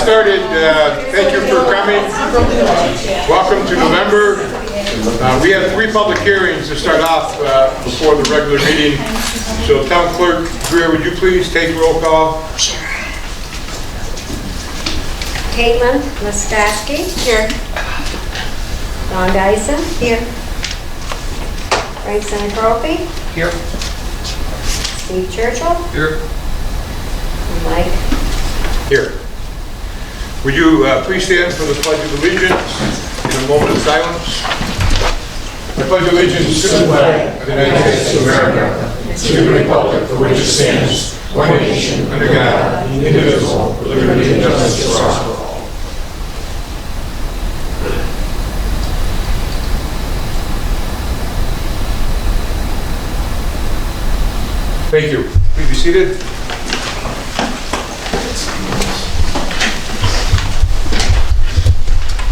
started. Thank you for coming. Welcome to November. We have 3 public hearings to start off before the regular meeting. So Town Clerk Greer, would you please take roll call? Caitlin Mustaski. Here. Don Dyson. Here. Frank Seneca. Here. Steve Churchill. Here. And Mike. Here. Would you please stand for the Pledge of Allegiance in a moment of silence? I pledge allegiance to the flag of the United States of America, to the republic for which it stands, one nation, under God, indivisible, with liberty and justice for all. Thank you. Please be seated.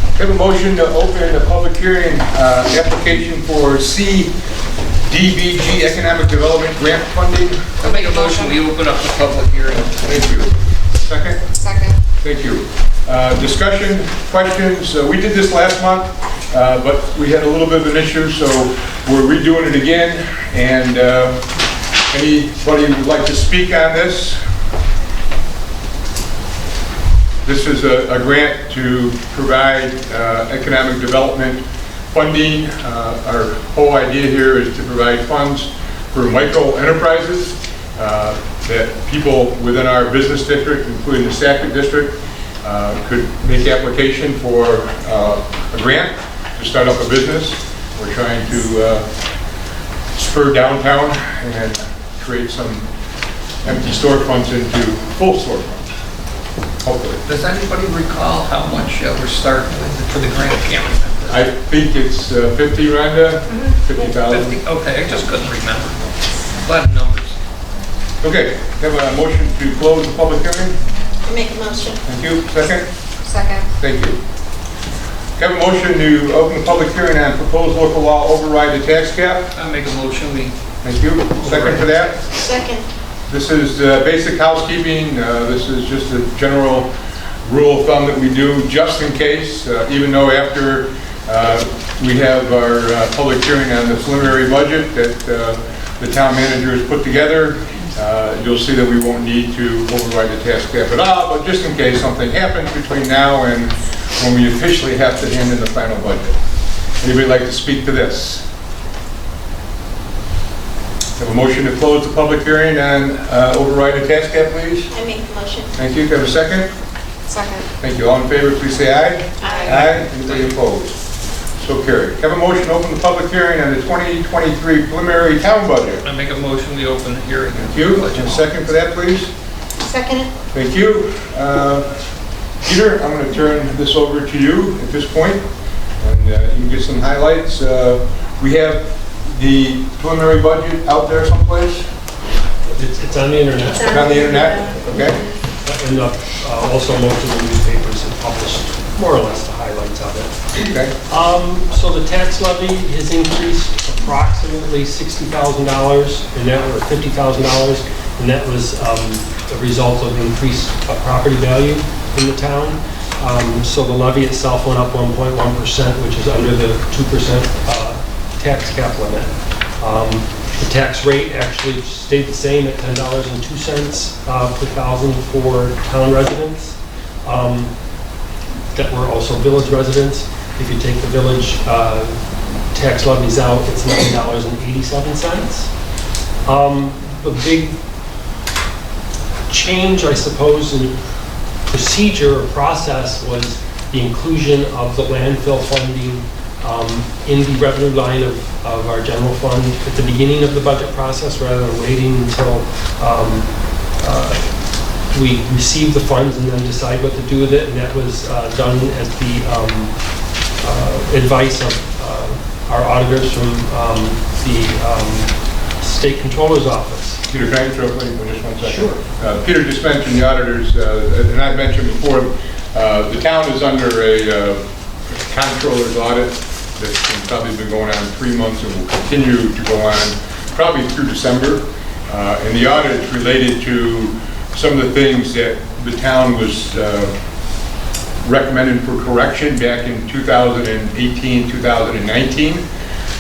I have a motion to open a public hearing application for CDBG Economic Development Grant Funding. I'll make a motion, we open up the public hearing. Thank you. Second? Second. Thank you. Discussion, questions? We did this last month, but we had a little bit of an issue, so we're redoing it again. And anybody would like to speak on this? This is a grant to provide economic development funding. Our whole idea here is to provide funds for micro enterprises that people within our business district, including the Sackett district, could make application for a grant to start up a business. We're trying to spur downtown and create some empty storefronts into full storefronts. Hopefully. Does anybody recall how much we're starting with for the grant? I think it's 50, Rhonda? 50,000. 50? Okay, I just couldn't remember. A lot of numbers. Okay, have a motion to close the public hearing? Make a motion. Thank you. Second? Second. Thank you. Have a motion to open the public hearing on proposed local law override the tax cap? I'll make a motion, we... Thank you. Second for that? Second. This is basic housekeeping. This is just a general rule of thumb that we do just in case, even though after we have our public hearing on the preliminary budget that the town manager has put together, you'll see that we won't need to override the tax cap at all, but just in case something happens between now and when we officially have to hand in the final budget. Anybody like to speak to this? Have a motion to close the public hearing and override the tax cap, please? I make the motion. Thank you. Have a second? Second. Thank you. All in favor, please say aye. Aye. Aye. Anybody opposed? So carried. Have a motion to open the public hearing on the 2023 preliminary town budget. I make a motion, we open the hearing. Thank you. And a second for that, please? Second. Thank you. Peter, I'm going to turn this over to you at this point, and you can get some highlights. We have the preliminary budget out there someplace? It's on the internet. It's on the internet? Okay. And also most of the newspapers have published more or less the highlights of it. Okay. So the tax levy has increased approximately $60,000 and that or $50,000, and that was a result of increased property value in the town. So the levy itself went up 1.1%, which is under the 2% tax cap limit. The tax rate actually stayed the same at $10.02 per thousand for town residents that were also village residents. If you take the village tax levies out, it's $9.87. The big change, I suppose, in procedure or process was the inclusion of the landfill funding in the revenue line of our general fund at the beginning of the budget process rather than waiting until we receive the funds and then decide what to do with it. And that was done at the advice of our auditors from the State Controller's Office. Peter, can I interrupt you for just 1 second? Sure. Peter just mentioned the auditors, and I mentioned before, the town is under a comptroller's audit that's probably been going on 3 months and will continue to go on probably through December. And the audit is related to some of the things that the town was recommended for correction back in 2018, 2019.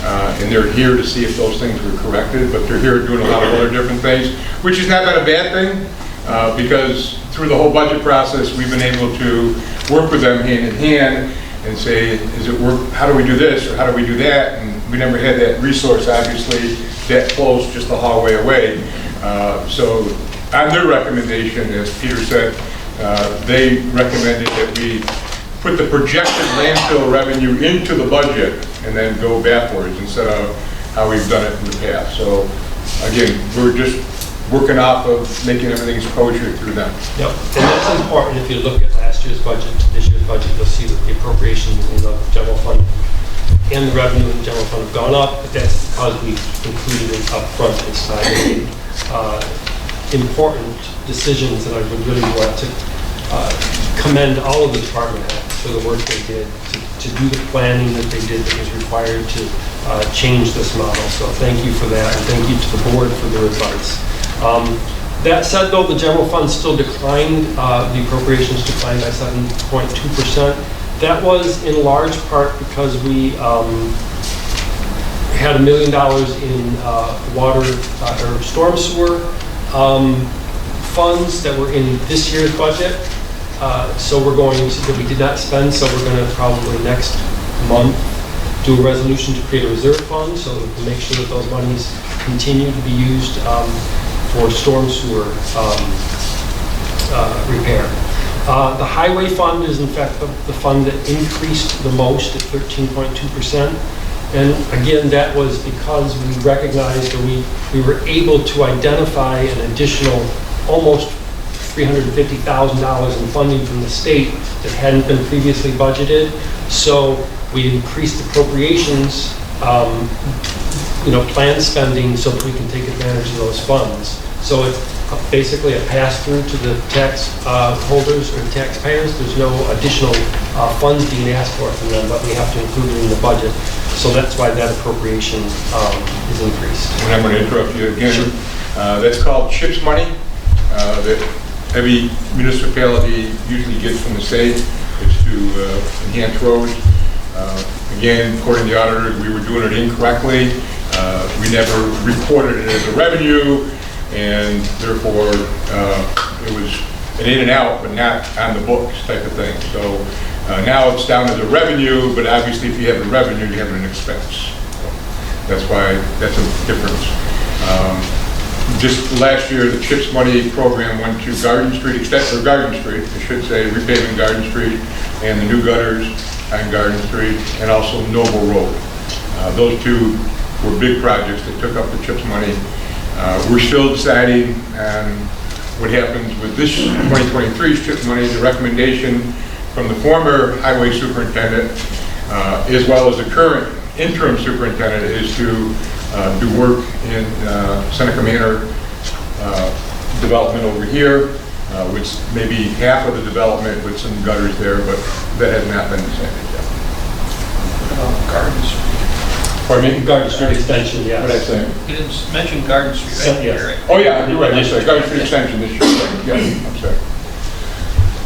And they're here to see if those things were corrected, but they're here doing a lot of other different things, which has not been a bad thing, because through the whole budget process, we've been able to work with them hand in hand and say, is it work, how do we do this, or how do we do that? And we never had that resource, obviously, that close, just a hallway away. So on their recommendation, as Peter said, they recommended that we put the projected landfill revenue into the budget and then go backwards instead of how we've done it in the past. So again, we're just working off of making everything kosher through them. Yep, and that's important. If you look at last year's budget to this year's budget, you'll see that the appropriations in the general fund and the revenue in the general fund have gone up, but that's because we've included it up front inside important decisions, and I would really want to commend all of the department heads for the work they did to do the planning that they did that was required to change this model. So thank you for that, and thank you to the board for their advice. That said, though, the general fund still declined. The appropriations declined by 7.2%. That was in large part because we had $1 million in water or storm sewer funds that were in this year's budget. So we're going to, that we did not spend, so we're going to probably next month do a resolution to create a reserve fund so that we can make sure that those monies continue to be used for storm sewer repair. The highway fund is in fact the fund that increased the most at 13.2%. And again, that was because we recognized, or we were able to identify an additional almost $350,000 in funding from the state that hadn't been previously budgeted. So we increased appropriations, planned spending so that we can take advantage of those funds. So it's basically a pass-through to the tax holders or taxpayers. There's no additional funds being asked for from them, but we have to include it in the budget. So that's why that appropriation is increased. And I'm going to interrupt you again. Sure. That's called CHIPS money that every municipality usually gets from the state. It's to enhance roads. Again, according to the auditor, we were doing it incorrectly. We never reported it as a revenue, and therefore it was an in and out, but not on the books type of thing. So now it's down as a revenue, but obviously if you have a revenue, you have an expense. So that's why that's a difference. Just last year, the CHIPS money program went to Garden Street, Garden Street, I should say, repaving Garden Street, and the new gutters on Garden Street, and also Noble Road. Those two were big projects that took up the CHIPS money. We're still deciding on what happens with this 2023 CHIPS money. The recommendation from the former highway superintendent, as well as the current interim superintendent, is to do work in Seneca Manor development over here, which may be half of the development with some gutters there, but that has not been decided yet. Garden Street. Pardon me? Garden Street extension, yes. What did I say? You didn't mention Garden Street, right? Yes. Right. Oh yeah, you're right, I'm sorry, Garden Street extension this year. Yeah, I'm sorry.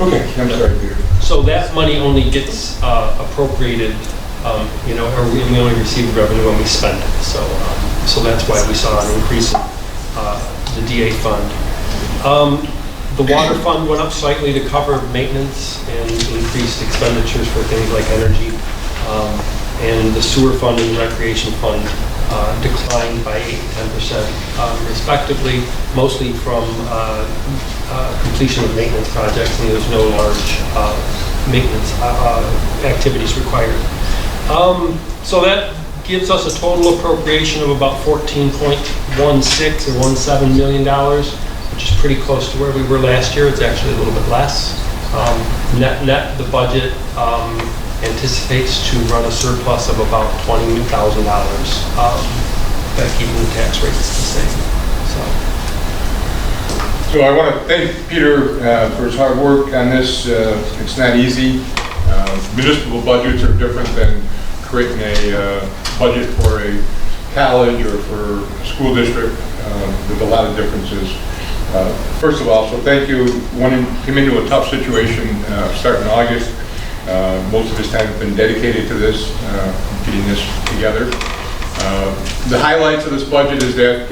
Okay, I'm sorry, Peter. So that money only gets appropriated, or we only receive the revenue when we spend it. So that's why we saw an increase in the DA fund. The water fund went up slightly to cover maintenance and increased expenditures for things like energy. And the sewer fund and the recreation fund declined by 8 and 10% respectively, mostly from completion of maintenance projects, and there's no large maintenance activities required. So that gives us a total appropriation of about $14.16 or $17 million, which is pretty close to where we were last year. It's actually a little bit less. Net, the budget anticipates to run a surplus of about $20,000, by keeping the tax rates the same. So I want to thank Peter for his hard work on this. It's not easy. Municipal budgets are different than creating a budget for a college or for a school district. There's a lot of differences. First of all, so thank you. Came into a tough situation starting in August. Most of his time has been dedicated to this, getting this together. The highlights of this budget is that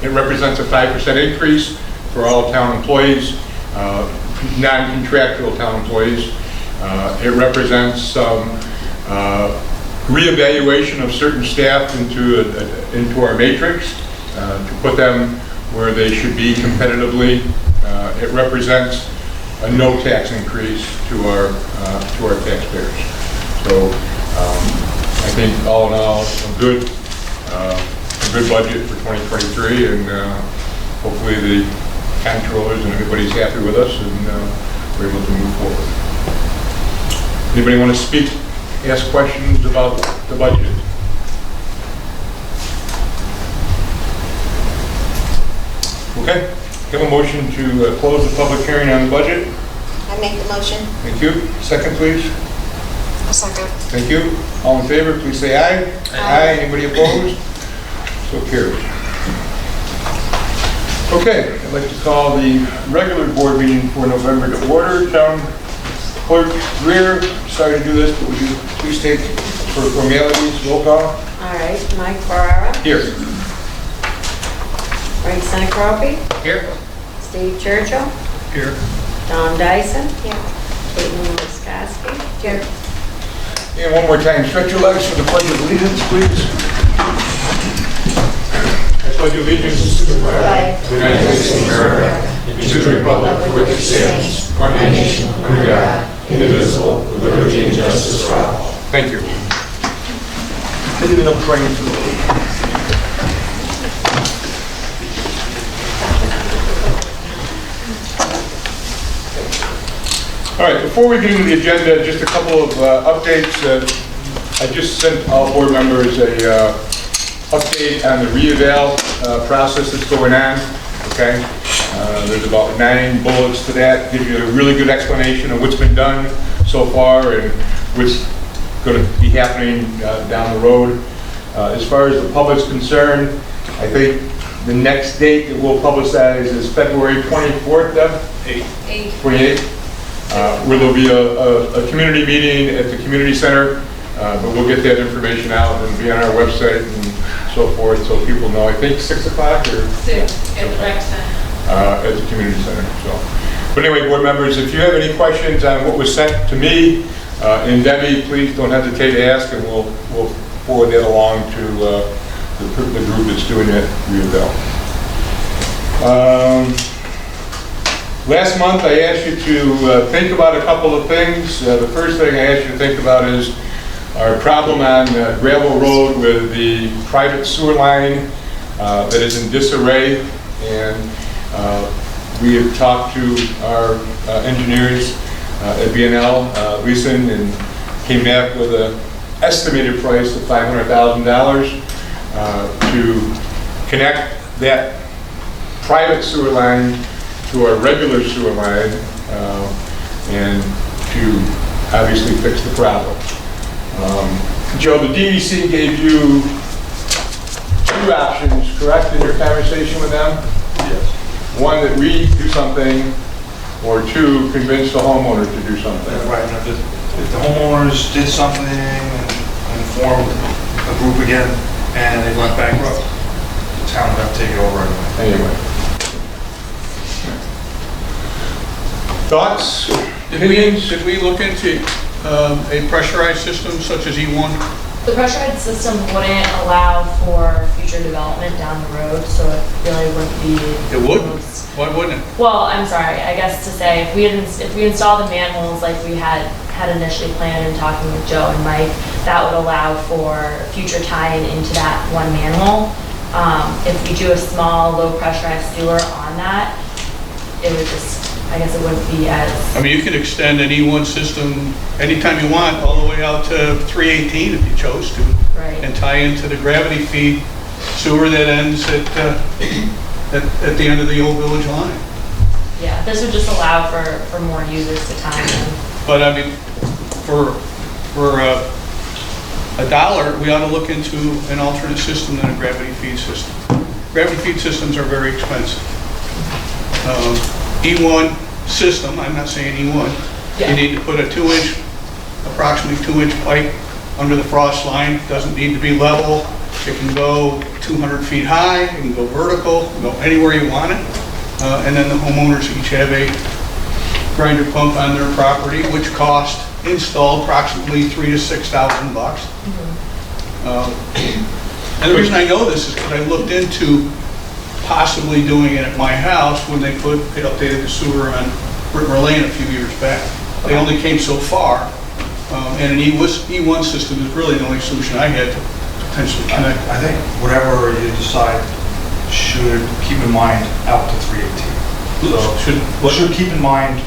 it represents a 5% increase for all town employees, non-contractual town employees. It represents some reevaluation of certain staff into our matrix to put them where they should be competitively. It represents a no tax increase to our taxpayers. So I think all in all, a good budget for 2023, and hopefully the comptrollers and everybody's happy with us, and we're able to move forward. Anybody want to speak, ask questions about the budget? Okay, have a motion to close the public hearing on the budget. I make the motion. Thank you. Second, please. A second. Thank you. All in favor, please say aye. Aye. Anybody opposed? So carried. Okay, I'd like to call the regular board meeting for November to order. Town Clerk Greer, sorry to do this, but would you please take for formalities, roll call? All right, Mike Ferrara, Here. Frank Seneca, Here. Steve Churchill, Here. Don Dyson, Here. Caitlin Wiskowski. Here. And one more time, stretch your legs for the pledge of allegiance, please. I pledge allegiance to the flag of the United States of America and to the republic for which it stands, one nation, under God, indivisible, with liberty and justice for all. Thank you. I did enough training for the league. All right, before we get into the agenda, just a couple of updates. I just sent all board members a update on the re-eval process that's going on, okay? There's about 9 bullets to that, gives you a really good explanation of what's been done so far and what's going to be happening down the road. As far as the public's concerned, I think the next date that we'll publicize is February 24th, Deb? 28th. Where there'll be a community meeting at the community center, but we'll get that information out and be on our website and so forth, so people know. I think 6 o'clock or 6 at the rec center. At the community center. So, but anyway, board members, if you have any questions on what was sent to me and Debbie, please don't hesitate to ask, and we'll forward that along to the group that's doing that re-eval. Last month, I asked you to think about a couple of things. The first thing I asked you to think about is our problem on Gravel Road with the private sewer line that is in disarray. And we have talked to our engineers at BNL, Leeson, and came back with an estimated price of $500,000 to connect that private sewer line to our regular sewer line and to obviously fix the problem. Joe, the DEC gave you 2 options, correct, in your conversation with them? Yes. One, that we do something, or 2, convince the homeowner to do something. Right, and if the homeowners did something and formed a group again and they went bankrupt, the town would have to take it over anyway. Thoughts? Opinions? Did we look into a pressurized system such as E1? The pressurized system wouldn't allow for future development down the road, so it really wouldn't be. It wouldn't? Why wouldn't it? Well, I'm sorry, I guess to say, if we install the manholes like we had initially planned and talking with Joe and Mike, that would allow for future tie-in into that one manhole. If we do a small, low pressurized sewer on that, it would just, I guess it wouldn't be as. I mean, you could extend an E1 system anytime you want, all the way out to 318 if you chose to. Right. And tie into the gravity feed sewer that ends at the end of the old village line. Yeah, this would just allow for more users to tie in. But I mean, for $1, we ought to look into an alternate system than a gravity feed system. Gravity feed systems are very expensive. E1 system, I'm not saying E1, Yeah. you need to put a 2-inch approximately 2-inch pipe under the frost line. Doesn't need to be level. It can go 200 feet high, it can go vertical, go anywhere you want it. And then the homeowners each have a grinder pump on their property, which cost installed approximately $3,000 to $6,000. And the reason I know this is because I looked into possibly doing it at my house when they updated the sewer on Britmer Lane a few years back. They only came so far, and an E1 system is really the only solution I had to potentially connect. I think whatever you decide should keep in mind out to 318. So should keep in mind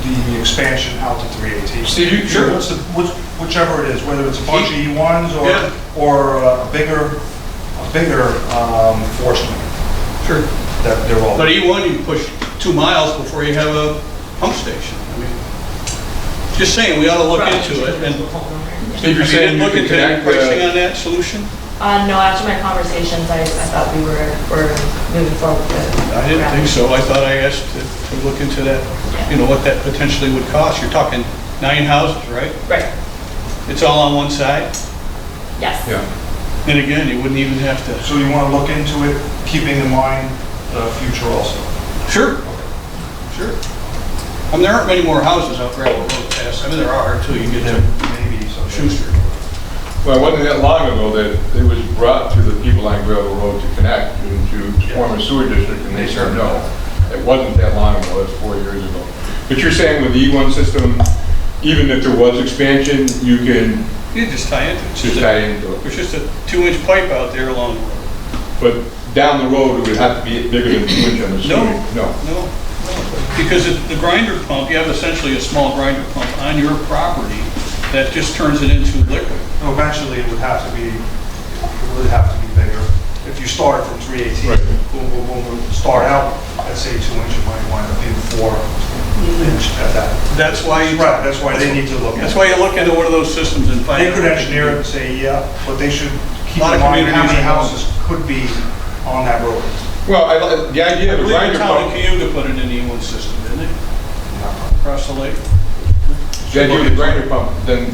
the expansion out to 318. Steve, Sure. Whichever it is, whether it's a bunch of E1s Yeah. or a bigger force main. Sure. That they're all. But E1, you can push 2 miles before you have a pump station. I mean, just saying, we ought to look into it. And Steve, you're have you saying you look can into connect, pricing on that solution? No, after my conversations, I thought we were moving forward with it. I didn't think so. I thought I asked to look into that, what that potentially would cost. You're talking 9 houses, right? Right, It's all on one side? yes. yeah. And again, you wouldn't even have to... So you want to look into it, keeping in mind the future also. Sure. Sure. I mean, there aren't many more houses out Gravel Road past. I mean, there are until you get to Maybe some. Schuster. Well, it wasn't that long ago that it was brought to the people on Gravel Road to connect and to form a sewer district, and they said no. It wasn't that long ago, that's 4 years ago. But you're saying with the E1 system, even if there was expansion, you can You just tie into it. just tie into it. There's just a 2-inch pipe out there along the road. But down the road, it would have to be bigger than 2 inch on the sewer. No. Because the grinder pump, you have essentially a small grinder pump on your property that just turns it into liquid. No, eventually it would have to be bigger. If you started from 318, Right. boom, boom, boom, boom, start out at say 2 inch, you might wind up being 4 inch at that. That's why That's why they need to look at That's it. why you look into one of those systems and find They out. could engineer it and say, yeah, but they should keep A lot in of mind how many communities houses could be on that road. Well, the idea I of a believe grinder the town of pump, Cayuga put it in the E1 system, didn't they? Across the lake. the idea of the grinder pump, then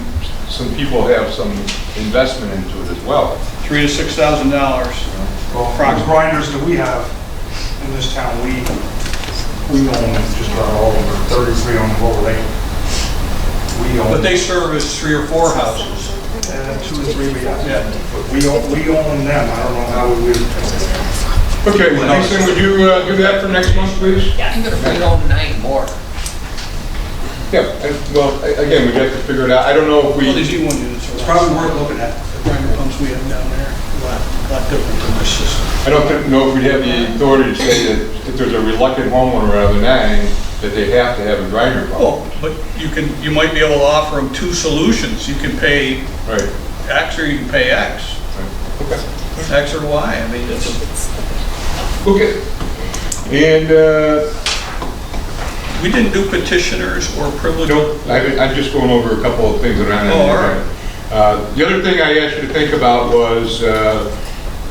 some people have some investment into it as well. $3,000 to $6,000. Well, the grinders that we have in this town, we own just about all of them, 33 on the Lower Lake. We own. But they service 3 or 4 houses. 2 or 3, but Yeah. but we own them. I don't know how we would. Okay, well, Jason, would you do that for next month, please? I'm gonna bring home 9 more. Yeah, well, again, we'd have to figure it out. I don't know if Well, these we, E1 units are... It's probably worth looking at. The grinder pumps we have down there, a lot different than this system. I don't know if we'd have the authority to say that if there's a reluctant homeowner out of the 9, that they have to have a grinder pump. Oh, but you might be able to offer them 2 solutions. You can pay Right. X or you can pay X. Okay. X or Y. I mean, it's Okay. And, we didn't do petitioners or privileged. no, I'm just going over a couple of things that are on Oh, all the agenda. The other thing I asked you to think about was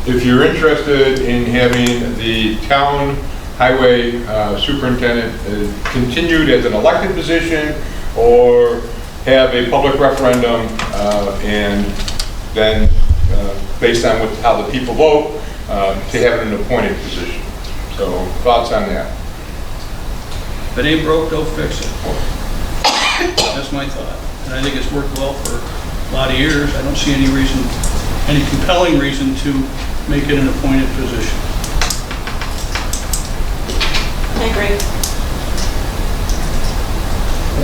if you're interested in having the town highway superintendent continued as an elected position or have a public referendum and then based on how the people vote to have an appointed position. So thoughts on that? If it ain't broke, don't fix it. That's my thought. And I think it's worked well for a lot of years. I don't see any reason, any compelling reason to make it an appointed position. I agree.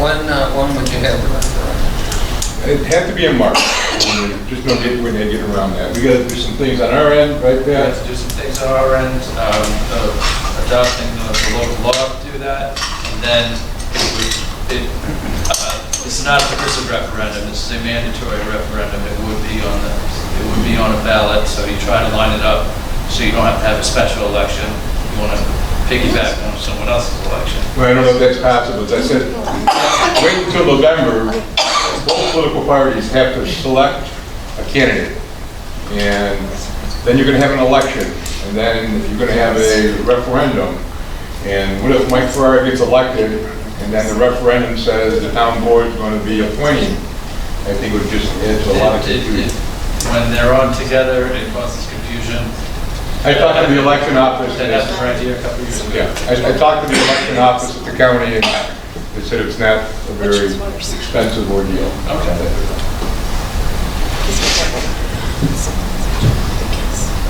When would you have the referendum? It had to be in March. Just no getting, we're getting around that. We gotta do some things on our end, right, We have Pat? to do some things on our end, adopting the local law to do that, and then this is not a permissive referendum, this is a mandatory referendum. It would be on a ballot, so you try to line it up so you don't have to have a special election. You want to piggyback on someone else's election. Well, I don't know if that's possible. As I said, wait until November. Both political parties have to select a candidate. And then you're gonna have an election. And then you're gonna have a referendum. And what if Mike Ferrara gets elected and then the referendum says the town board is going to be appointing, I think it would just add to a lot of confusion. When they're on together, it causes confusion. I talked to the election office. That happened right here a couple years ago. Yeah, I talked to the election office at the county, and they said it's not a very expensive ordeal. Okay.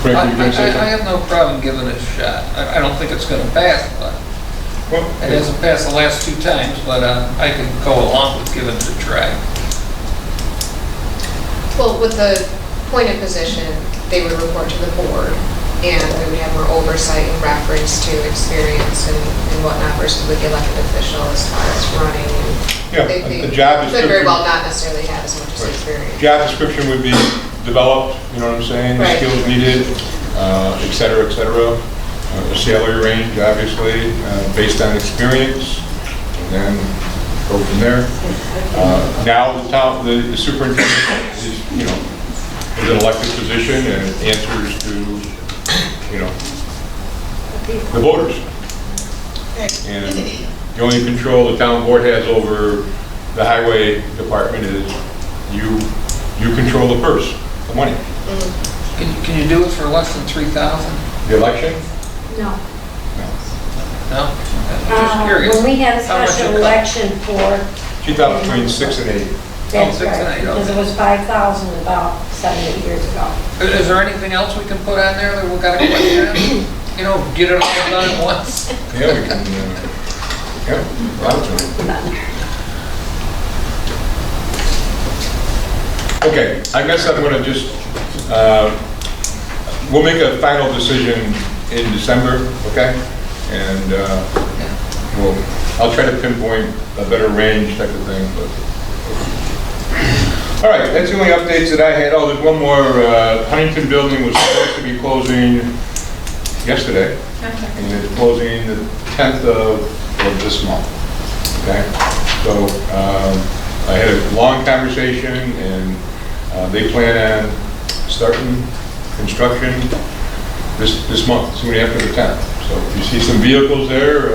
Frank, were you gonna say I something? have no problem giving it a shot. I don't think it's gonna pass, but Well, it hasn't passed the last 2 times, but I can go along with giving it a try. Well, with the appointed position, they would report to the board, and we would have more oversight in reference to experience and whatnot versus with the elected official as far as running. Yeah, They the job could very description. well not necessarily have as much as experience. Job description would be developed, you know what I'm saying? The Right. skills needed, et cetera, et cetera. The salary range, obviously, based on experience, and then go from there. Now, the superintendent is, you know, is an elected position and answers to, you know, the voters. And the only control the town board has over the highway department is you control the purse, the money. Can you do it for less than 3,000? The election? No. No? Just curious. When we had a How much special it cost? election for, She thought between 6 and 8. that's 6 and right, 8, because it okay. was 5,000 about 7, 8 years ago. Is there anything else we can put on there that we gotta question on? You know, get it all done at once? Yeah, we can, yeah, a lot of time. Okay, I guess I'm gonna just, we'll make a final decision in December, okay? And I'll try to pinpoint a better range type of thing, but. All right, that's the only updates that I had. Oh, there's one more. Huntington Building was supposed to be closing yesterday, and it's closing the 10th of this month, okay? So I had a long conversation, and they plan on starting construction this month, soon after the 10th. So if you see some vehicles there,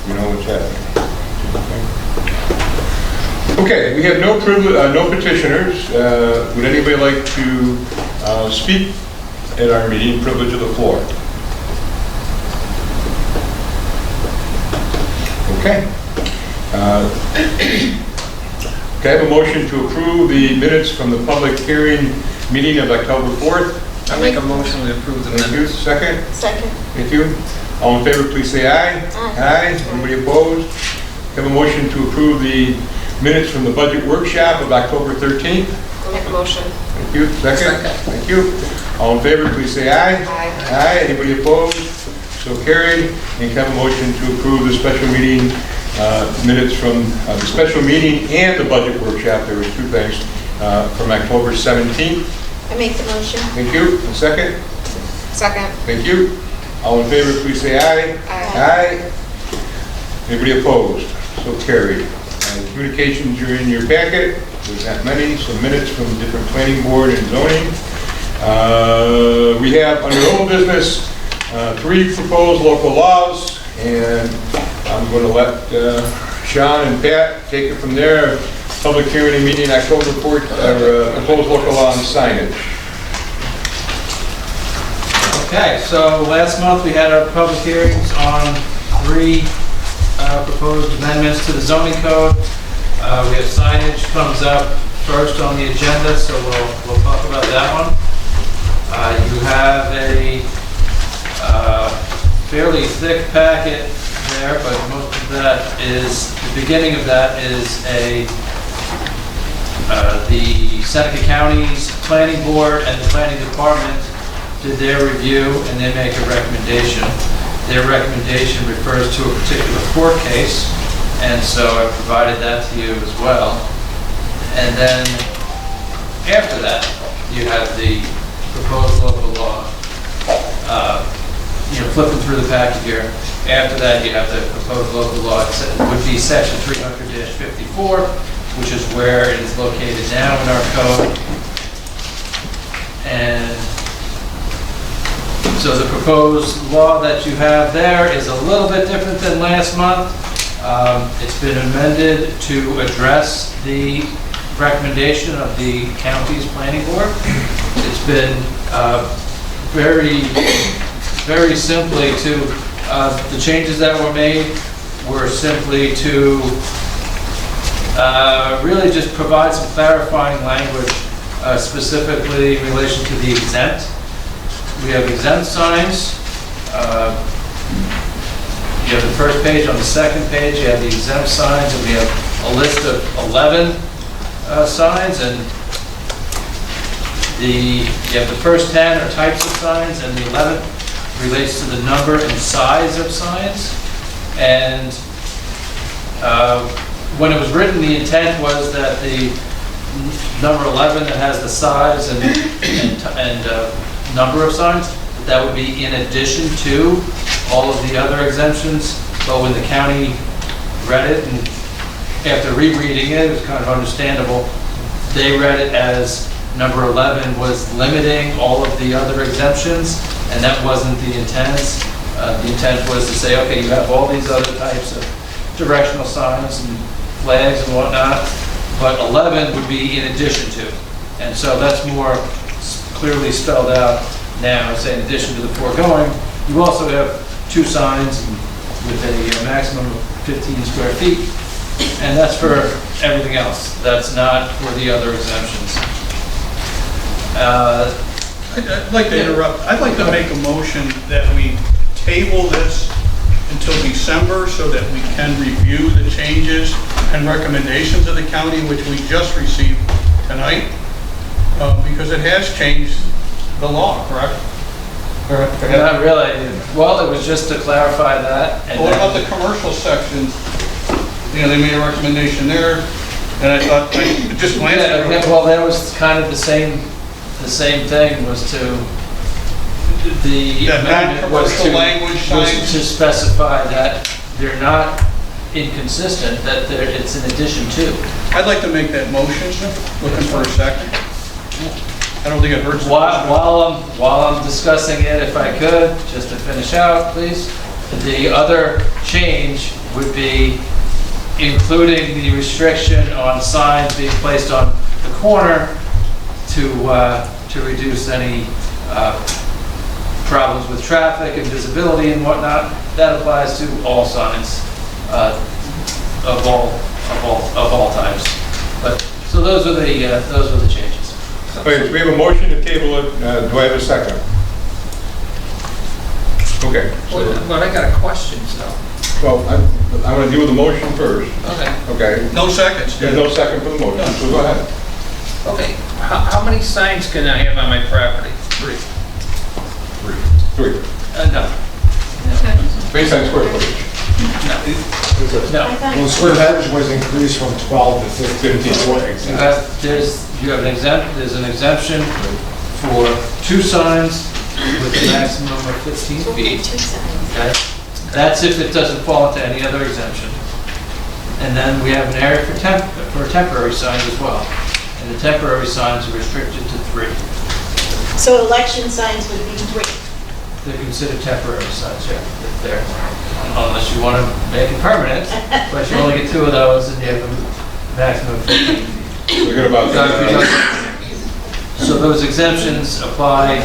you know what's happening. Okay, we have no petitioners. Would anybody like to speak at our meeting? Privilege of the floor. Okay. Can I have a motion to approve the minutes from the public hearing meeting of October 4th? I make a motion to approve the Thank you. minutes. Second? Second. Thank you. All in favor, please say aye. Aye. Anybody opposed? Have a motion to approve the minutes from the budget workshop of October 13th. I'll make a motion. Thank you. Second? Second. Thank you. All in favor, please say aye. Aye. Aye. Anybody opposed? So carried. And can I have a motion to approve the special meeting minutes from the special meeting and the budget workshop. There was 2 things from October 17th. I make the motion. Thank you. And second? Second. Thank you. All in favor, please say aye. Aye. Anybody opposed? So carried. Communications are in your packet. There's not many. Some minutes from different planning board and zoning. We have under old business 3 proposed local laws, and I'm going to let Sean and Pat take it from there. Public hearing and meeting October 4th, proposed local law on signage. Okay, so last month we had our public hearings on 3 proposed amendments to the zoning code. We have signage comes up first on the agenda, so we'll talk about that one. You have a fairly thick packet there, but most of that is, the beginning of that is the Seneca County's Planning Board and the Planning Department did their review and they make a recommendation. Their recommendation refers to a particular court case, and so I provided that to you as well. And then after that, you have the proposed local law. Flipping through the packet here. After that, you have the proposed local law. It would be section 300-54, which is where it is located now in our code. And so the proposed law that you have there is a little bit different than last month. It's been amended to address the recommendation of the county's planning board. It's been very simply to, the changes that were made were simply to really just provide some clarifying language, specifically in relation to the exempt. We have exempt signs. You have the first page. On the second page, you have the exempt signs, and we have a list of 11 signs, and you have the first 10 are types of signs, and the 11th relates to the number and size of signs. And when it was written, the intent was that the number 11 that has the size and number of signs, that would be in addition to all of the other exemptions. But when the county read it, and after rereading it, it was kind of understandable, they read it as number 11 was limiting all of the other exemptions, and that wasn't the intent. The intent was to say, okay, you have all these other types of directional signs and flags and whatnot, but 11 would be in addition to. And so that's more clearly spelled out now, say in addition to the foregoing. You also have 2 signs with a maximum of 15 square feet, and that's for everything else. That's not for the other exemptions. I'd like to interrupt. I'd like to make a motion that we table this until December so that we can review the changes and recommendations of the county, which we just received tonight, because it has changed the law, correct? Not really. Well, it was just to clarify that. And What about the commercial sections? You know, they made a recommendation there, and I thought, I just glanced at it. Well, that was kind of the same thing, was to, the That amendment was non-commercial language signs. to specify that they're not inconsistent, that it's in addition to. I'd like to make that motion, looking for a second. I don't think it hurts. While I'm discussing it, if I could, just to finish out, please. The other change would be including the restriction on signs being placed on the corner to reduce any problems with traffic and visibility and whatnot. That applies to all signs of all types. But so those are the changes. Okay, so we have a motion to table it. Do I have a second? Okay. But I got a question, so. Well, I want to deal with the motion first. Okay. Okay? No seconds. There's no second for the motion, so go ahead. Okay, how many signs can I have on my property? 3. 3. No. Based on square footage. No. Well, square footage was increased from 12 to 15. There's an exemption for 2 signs with a maximum of 15 feet. Okay? That's if it doesn't fall into any other exemption. And then we have an area for temporary signs as well. And the temporary signs are restricted to 3. So election signs would be 3. They're considered temporary signs, yeah, if they're, unless you want to make it permanent, but you only get 2 of those and you have a maximum of 15 feet. We're good about that. So those exemptions apply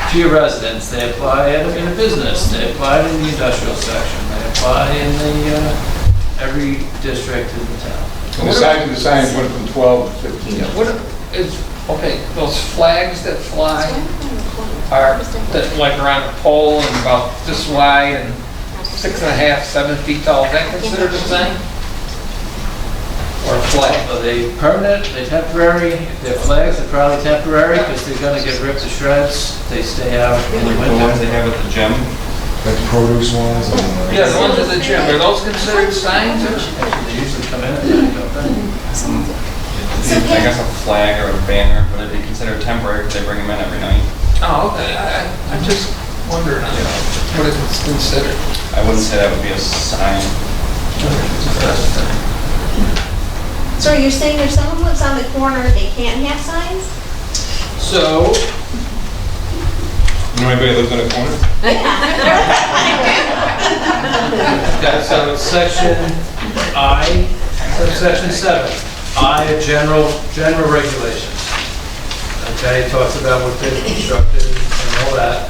to your residents, they apply in a business, they apply in the industrial section, they apply in every district in the town. And the size of the signs went from 12 to 15. What is, okay, those flags that fly are, that like are on a pole and about this wide and 6.5, 7 feet tall, is that considered a sign? Or a flag? Are they permanent, are they temporary? If they're flags, they're probably temporary because they're gonna get ripped to shreds. They stay out in the Like the ones winter. they have at the gym? Like produce ones and... Yeah, the ones at the gym, are those considered signs or? Actually, they usually come in at night, don't they? I guess a flag or a banner, but it'd be considered temporary because they bring them in every night. Oh, okay, I'm just wondering, what is it considered? I wouldn't say that would be a sign. So are you saying if someone lives on the corner, they can't have signs? So, You know anybody that lives on a corner? Okay, so it's section I, subsection 7, I, general regulations. Okay, it talks about what's been constructed and all that.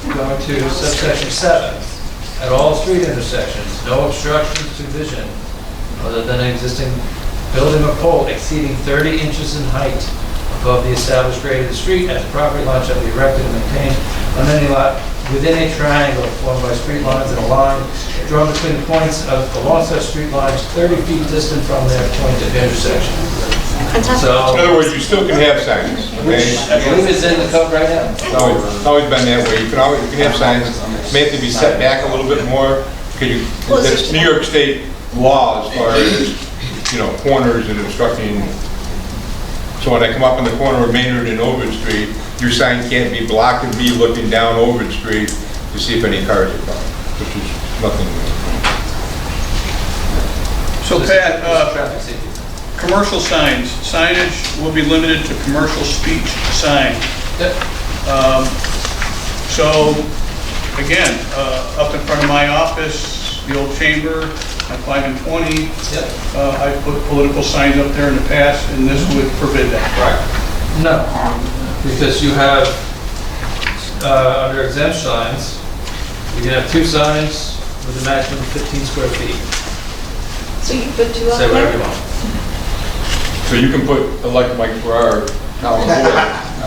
Going to subsection 7, at all street intersections, no obstructions to vision other than an existing building or pole exceeding 30 inches in height above the established grade of the street at the property line shall be erected and maintained on any lot within a triangle formed by street lines and a line drawn between the points of the lost such street lines 30 feet distant from their point of intersection. So, In other words, you still can have signs, which okay? I believe is in the code right now. It's always been that way. You can have signs, may have to be set back a little bit more, because that's New York State law as far as, corners and obstructing. So when I come up on the corner of Maynard and Ovid Street, your sign can't be blocked and be looking down Ovid Street to see if any cars are coming, which is nothing new. So Pat, Traffic safety. commercial signage will be limited to commercial speech sign. Yep. So, again, up in front of my office, the old chamber, on 5 and 20, Yep. I put political signs up there in the past, and this would forbid that, correct? No, because you have, under exempt signs, you can have 2 signs with a maximum of 15 square feet. So you put 2 up Say whatever you there? want. So you can put, like for our town board,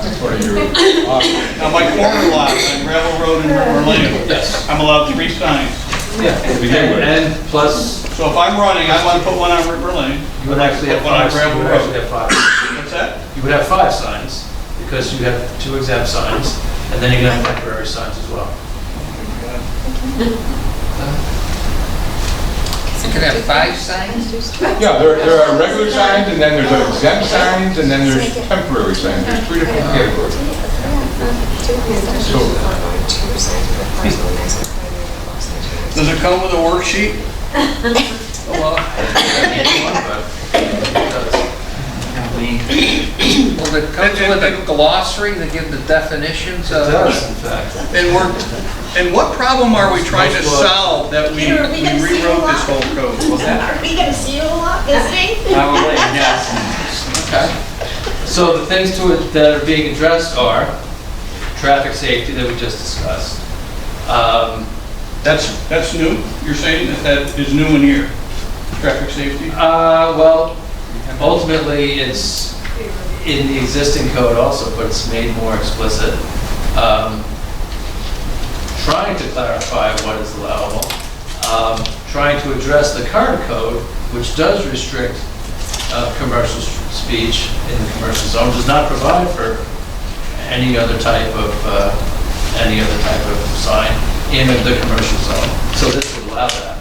in front of your office. Now, my corner lot on Gravel Road in River Lane, Yes. I'm allowed 3 signs. Yeah, begin with. and plus, So if I'm running, I want to put one on River Lane. you would actually have Put one on 5, Gravel you would Road. actually have 5. What's that? You would have 5 signs, because you have 2 exempt signs, and then you're gonna have temporary signs as well. You could have 5 signs? Yeah, there are regular signs, and then there's exempt signs, and then there's temporary signs. There's 3 different categories. Does it come with a worksheet? Well, Well, it comes with a glossary to give the definitions it of... does, in fact. And what problem are we trying to solve that we Peter, are we gonna see you rewrote a this lot? whole code? Are we gonna see you a lot visiting? Probably, yes. Okay. So the things to it that are being addressed are traffic safety that we just discussed. That's new? You're saying that is new in here? Traffic safety? Well, ultimately, it's in the existing code also, but it's made more explicit. Trying to clarify what is allowable. Trying to address the current code, which does restrict commercial speech in the commercial zone, does not provide for any other type of sign in the commercial zone. So this would allow that.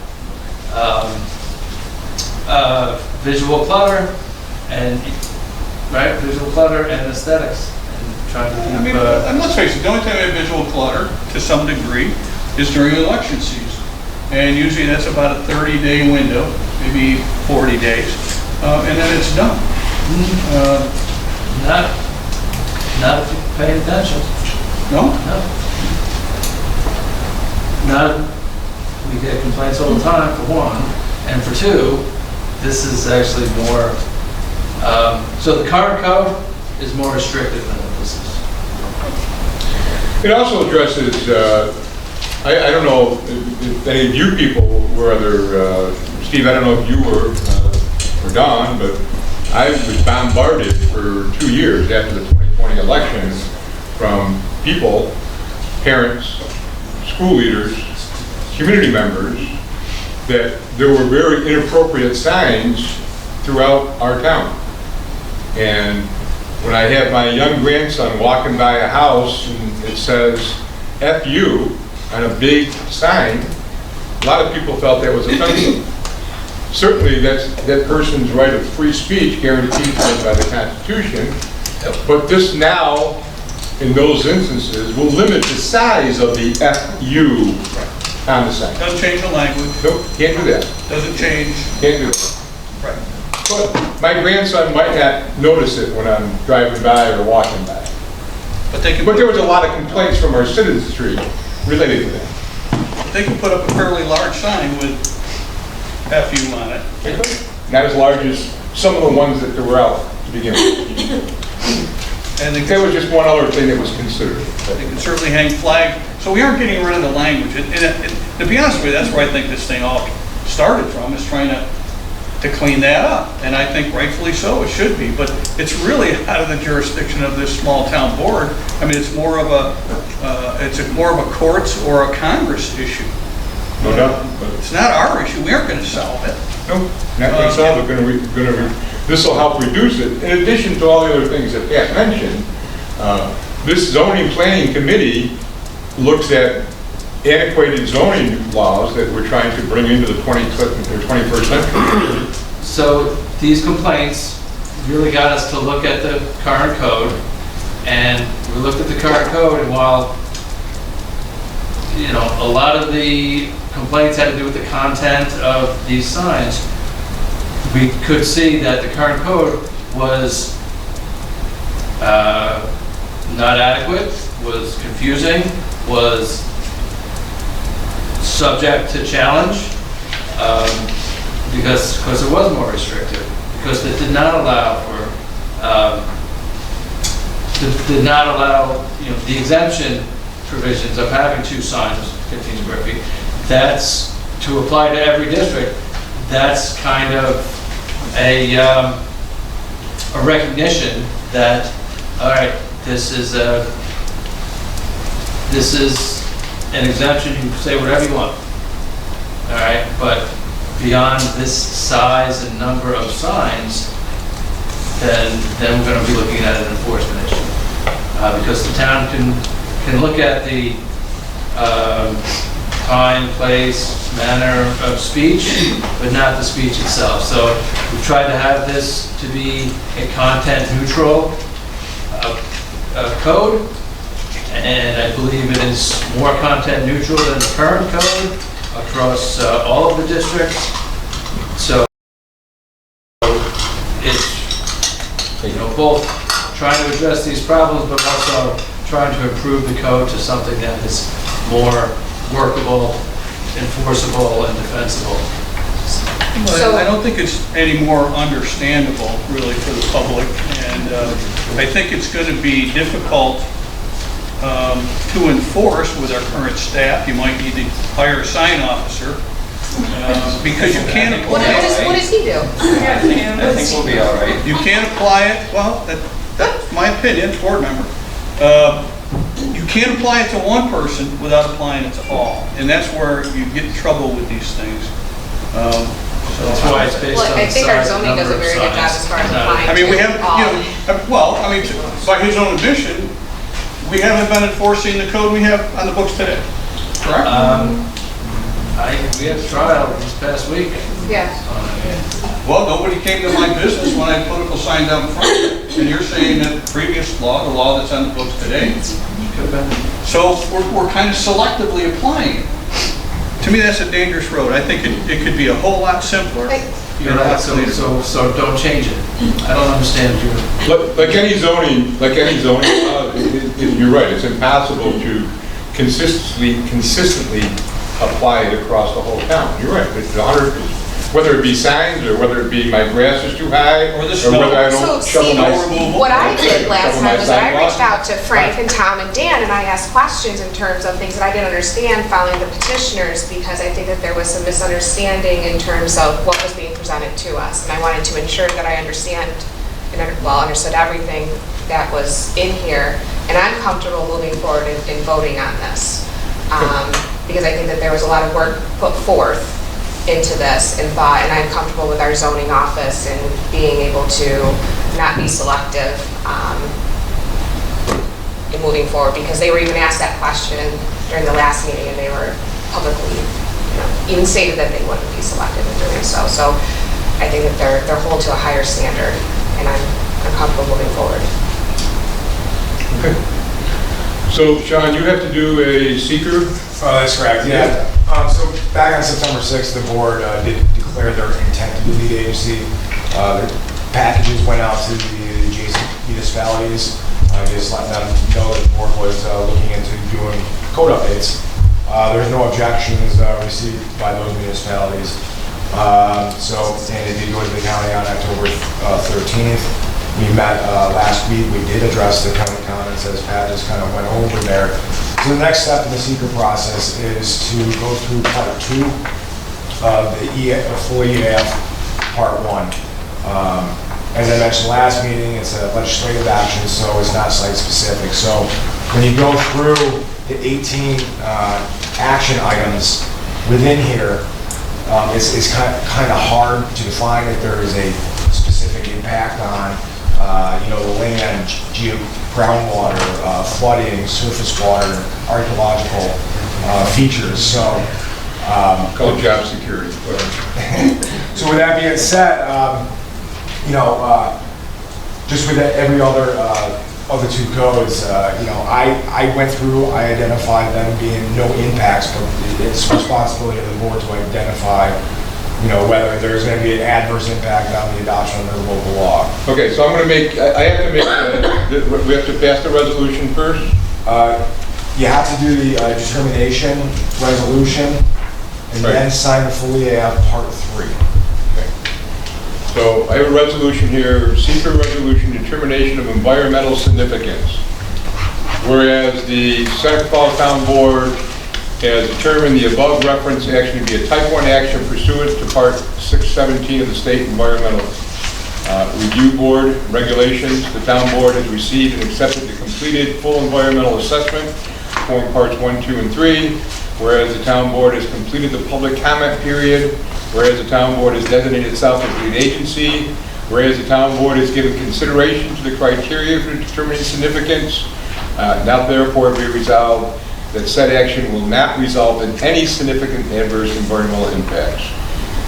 Visual clutter and aesthetics. And trying to I mean, keep, and let's face it, the only time I have visual clutter, to some degree, is during election season. And usually that's about a 30-day window, maybe 40 days, and then it's done. not if you pay attention. No? No. Not, we get complaints all the time, for one, and for two, this is actually more, so the current code is more restrictive than what this is. It also addresses, I don't know if any of you people were other, Steve, I don't know if you were, or Don, but I was bombarded for 2 years after the 2020 election from people, parents, school leaders, community members, that there were very inappropriate signs throughout our town. And when I have my young grandson walking by a house and it says F you on a big sign, a lot of people felt that was offensive. Certainly that person's right of free speech guaranteed by the Constitution, but this now, in those instances, will limit the size of the FU on the sign. Doesn't change the language, Nope, can't do that. doesn't change. Can't do that. Right. But my grandson might not notice it when I'm driving by or walking by. But they can, But there was a lot of complaints from our citizenry related to that. they can put up a fairly large sign with FU on it. Not as large as some of the ones that were out to begin with. And they There was just one other thing that was considered. can certainly hang flags. So we aren't getting rid of the language. And to be honest with you, that's where I think this thing all started from, is trying to clean that up. And I think rightfully so, it should be. But it's really out of the jurisdiction of this small town board. I mean, it's more of a courts or a Congress issue. No doubt. But It's not our issue. We aren't going to solve it. no, not going to solve it. This will help reduce it. In addition to all the other things that Pat mentioned, this zoning planning committee looks at antiquated zoning laws that we're trying to bring into the 21st century. So these complaints really got us to look at the current code, and we looked at the current code, and while, you know, a lot of the complaints had to do with the content of these signs, we could see that the current code was not adequate, was confusing, was subject to challenge, because it was more restrictive, because it did not allow for, you know, the exemption provisions of having 2 signs, 15 square feet. That's to apply to every district. That's kind of a recognition that, all right, this is an exemption, you can say whatever you want. All right, but beyond this size and number of signs, then we're going to be looking at an enforcement issue. Because the town can look at the time, place, manner of speech, but not the speech itself. So we've tried to have this to be a content neutral code, and I believe it is more content neutral than the current code across all of the districts. So it's, you know, both trying to address these problems, but also trying to improve the code to something that is more workable, enforceable, and defensible. I don't think it's any more understandable, really, for the public, and I think it's going to be difficult to enforce with our current staff. You might need to hire a sign officer, because you can't apply it. What does he do? I think we'll be all right. You can't apply it, well, that's my opinion, board member. You can't apply it to one person without applying it to all, and that's where you get in trouble with these things. That's why it's based Well, on I the think our size, zoning does a number of very good job signs. as far as Not- applying. I mean, we have, all. you know, well, I mean, by his own admission, we haven't been enforcing the code we have on the books today, correct? We had a trial this past week. Yeah. Well, nobody came to my business when I had political signs out in front, and you're saying that the previous law, the law that's on the books today, so we're kind of selectively applying it. To me, that's a dangerous road. I think it could be a whole lot simpler. You're right, so don't change it. I don't understand you. Like any zoning, you're right, it's impossible to consistently apply it across the whole town. You're right, it's 100, whether it be signs, or whether it be my grass is too high, Or the or snow. whether I So, don't see, shovel my... what I did last shovel my time was I sidewalk. reached out to Frank and Tom and Dan, and I asked questions in terms of things that I didn't understand following the petitioners, because I think that there was some misunderstanding in terms of what was being presented to us. And I wanted to ensure that I understood everything that was in here, and I'm comfortable moving forward in voting on this. Because I think that there was a lot of work put forth into this and thought, and I'm comfortable with our zoning office and being able to not be selective in moving forward, because they were even asked that question during the last meeting, and they were publicly, even stated that they wouldn't be selective in doing so. So I think that they're held to a higher standard, and I'm comfortable moving forward. Okay. So, Sean, you have to do a seeker? That's correct, yeah. So back on September 6th, the board did declare their intent to be lead agency. The packages went out to the adjacent municipalities. just letting them know that the board was looking into doing code updates. There's no objections received by those municipalities. And it did go to the county on October 13th. We met last week. We did address the county comments as Pat just kind of went over there. So the next step in the seeker process is to go through part 2 of the full EAF part 1. As I mentioned last meeting, it's a legislative action, so it's not site specific. So when you go through the 18 action items within here, it's kind of hard to define if there is a specific impact on the land, groundwater, flooding, surface water, archaeological features. So Called job security. so with that being said, just with every other of the 2 codes, I went through, I identified them being no impacts, but it's responsibility of the board to identify, whether there's going to be an adverse impact on the adoption of the local law. Okay, so I'm going to make, I have to make, we have to pass the resolution first? You have to do the determination resolution and then sign the full EAF part 3. So I have a resolution here, secret resolution, determination of environmental significance. Whereas the Seneca Falls Town Board has determined the above reference action to be a type 1 action pursuant to part 617 of the State Environmental Review Board regulations. The town board has received and accepted the completed full environmental assessment, form parts 1, 2, and 3. Whereas the town board has completed the public comment period. Whereas the town board has designated itself as lead agency. Whereas the town board has given consideration to the criteria for determining significance. Now therefore be resolved that said action will not result in any significant adverse environmental impacts.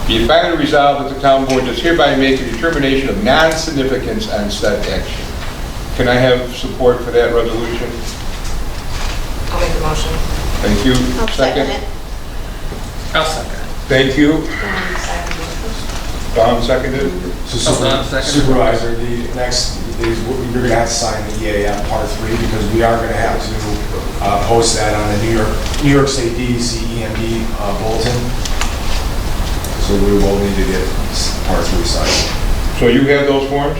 Be it finally resolved that the town board does hereby make a determination of non-significance on said action. Can I have support for that resolution? I'll make the motion. Thank you. I'll second it. I'll second. Thank you. Don seconded. So Supervisor, the next is you're going to have to sign the EAF part 3 because we are going to have to post that on the New York State DEC EMD bulletin. So we will need to get part 3 signed. So you have those forms?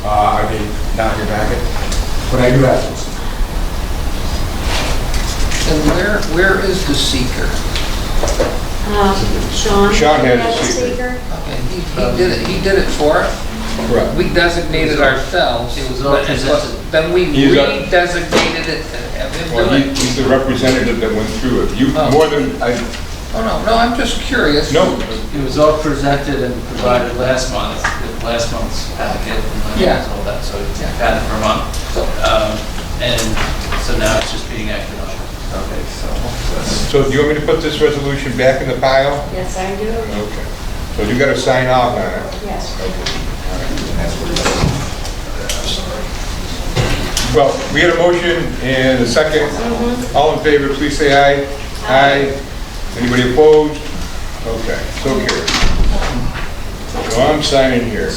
I mean, not in your packet, but I do have those. And where is the seeker? Sean has a secret. Okay, he did it for us? Correct. We designated ourselves. It was all presented. Then we He's a- redesignated it to have him Well, do it. he's the representative that went through it. You, Oh. more than, Oh, no, I'm just curious. no, It was all presented and provided last month, with last month's packet. And Yeah. all that, so it's Yeah. had it for a month. So- And so now it's just being acted on. Okay, so do you want me to put this resolution back in the pile? Yes, I do. Okay. So you got to sign off on it. Yes, I do. Well, we had a motion and a second. All in favor, please say aye. Aye. Anybody opposed? Okay, so carried. So I'm signing here.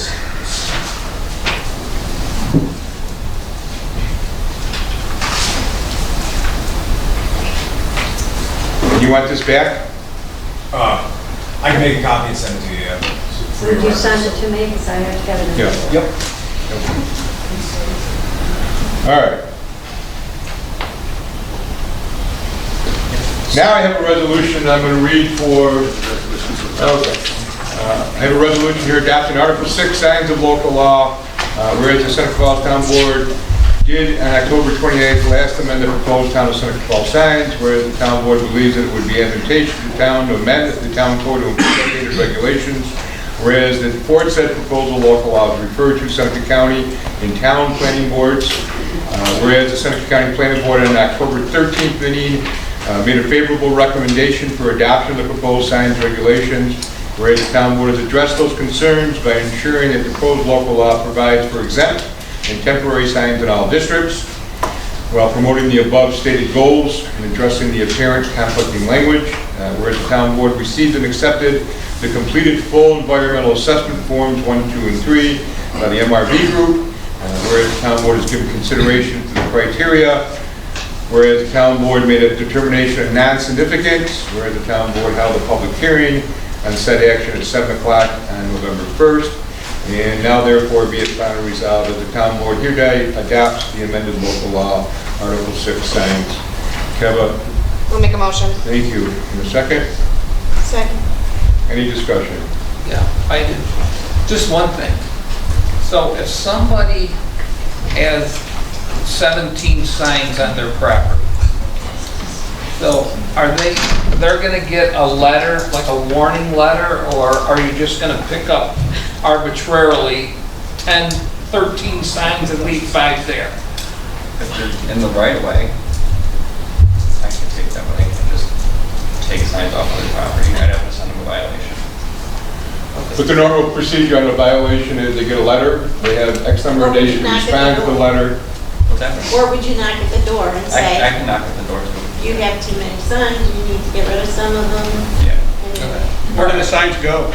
You want this back? I can make a copy and send it to you. Would you send it to me, because I have to get it. Yeah. Yep. All right. Now I have a resolution I'm going to read for, okay. I have a resolution here adopting Article 6, signs of local law, whereas the Seneca Falls Town Board did on October 28th last amend the proposed town of Seneca Falls signs, whereas the town board believes that it would be advantageous to the town to amend the town code to include updated regulations, whereas the for said proposal local law is referred to Seneca County in town planning boards, whereas the Seneca County Planning Board on October 13th meeting made a favorable recommendation for adoption of the proposed signs regulations, whereas the town board has addressed those concerns by ensuring that the proposed local law provides for exempt and temporary signs in all districts, while promoting the above stated goals and addressing the apparent conflicting language, whereas the town board received and accepted the completed full environmental assessment forms 1, 2, and 3 by the MRV group, whereas the town board has given consideration to the criteria, whereas the town board made a determination of non-significance, whereas the town board held a public hearing on said action at 7 o'clock on November 1st, and now therefore be it finally resolved that the town board hereby adopts the amended local law, Article 6 signs. Keva, We'll make a motion. thank you. In a second, Second. any discussion? Yeah, I did. Just one thing. So if somebody has 17 signs on their property, so they're gonna get a letter, like a warning letter, or are you just gonna pick up arbitrarily 10, 13 signs and leave 5 there? If they're in the right of way, I can take them, but I can just take signs off of the property. I'd have to send them a violation. But the normal procedure on a violation is they get a letter, they have X number of days to respond to the letter. What's that? Or would you knock at the door and I say, can knock at the door too. you have too many signs, you need to get rid of some of them? Yeah. And- Where do the signs go?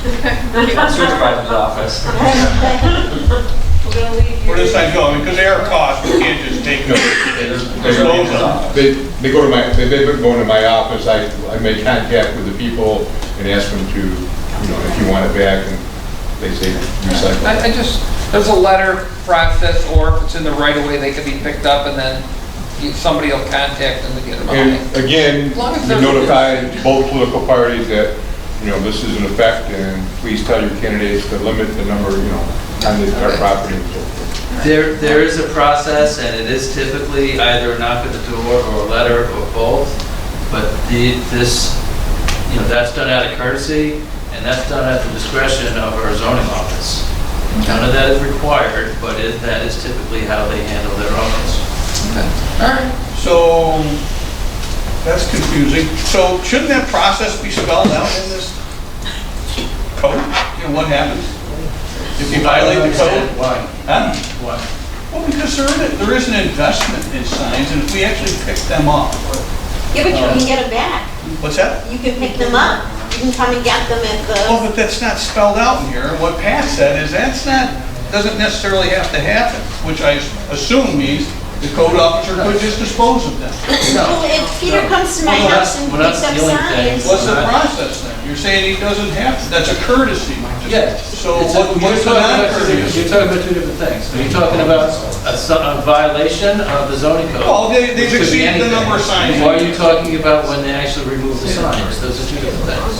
Supervisor's office. We're gonna leave Where do the you. signs go? I mean, because they are cost, we can't just take them. Dispose of them. They go to my, they've been going to my office, I make contact with the people and ask them to, you know, if you want it back, and they say recycle. I just, there's a letter process, or if it's in the right of way, they can be picked up and then somebody will contact them to get them out. And again, As long as we there's- notify both political parties that, you know, this is in effect, and please tell your candidates to limit the number, you know, on our property and so forth. There is a process, and it is typically either a knock at the door or a letter or both, but this, you know, that's done out of courtesy, and that's done at the discretion of our zoning office. None of that is required, but that is typically how they handle their office. All right. So, that's confusing. So shouldn't that process be spelled out in this code? You know, what happens? If you violate the code? Why? Huh? Why? Well, because there is an investment in signs, and if we actually pick them up, Yeah, but you can get them back. what's that? You can pick them up. You can come and get them at Well, the, but that's not spelled out in here. What Pat said is doesn't necessarily have to happen, which I assume means the code officer could just dispose of them. well, if Peter comes to my Well, house and we're not picks up stealing signs. things. What's the process then? You're saying he doesn't have to, that's a courtesy. Yeah. So It's what's the non-courteous? You're talking about two different things. Are you talking about a violation of the zoning code? Well, they've Which could be exceeded the anything. number of signs. Or are you talking about when they actually remove the signs? Those are two different things.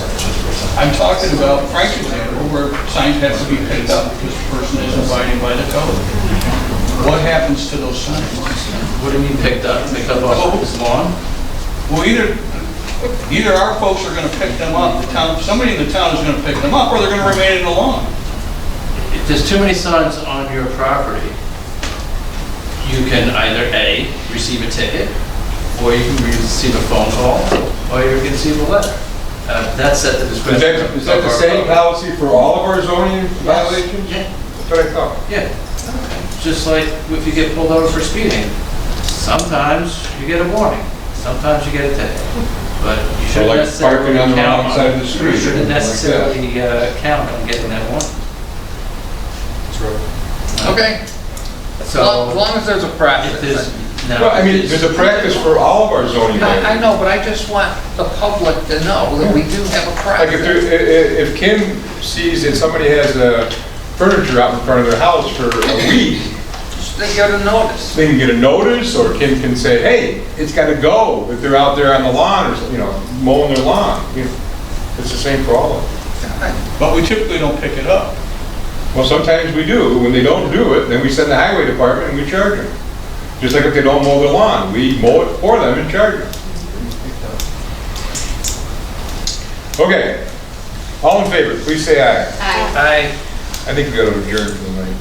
I'm talking about Frank's example, where signs have to be picked up because the person isn't abiding by the code. What happens to those signs? What do you mean picked up? Picked up off his lawn? Well, either our folks are gonna pick them up, somebody in the town is gonna pick them up, or they're gonna remain in the lawn. If there's too many signs on your property, you can either A, receive a ticket, or you can receive a phone call, or you can receive a letter. That's at the discretion. Is that the same policy for all of our zoning violations? Yeah. That's what I thought. Yeah. Just like if you get pulled over for speeding, sometimes you get a warning, sometimes you get a ticket. But you Or shouldn't like necessarily parking on the count wrong side of the street. You shouldn't like that. necessarily count on getting that warning. That's right. Okay. So As long as there's a if process. there's, now, Well, I mean, there's a practice for all of our zoning I violations. know, but I just want the public to know that we do have a Like process. if Kim sees that somebody has furniture out in front of their house for a week, They get a notice. they can get a notice, or Kim can say, hey, it's got to go, if they're out there on the lawn, or, you know, mowing their lawn. You know, it's the same for all of them. But we typically don't pick it up. Well, sometimes we do. When they don't do it, then we send the highway department and we charge them. Just like if they don't mow their lawn, we mow it for them and charge them. Okay. All in favor, please say aye. I think we got to adjourn for the night.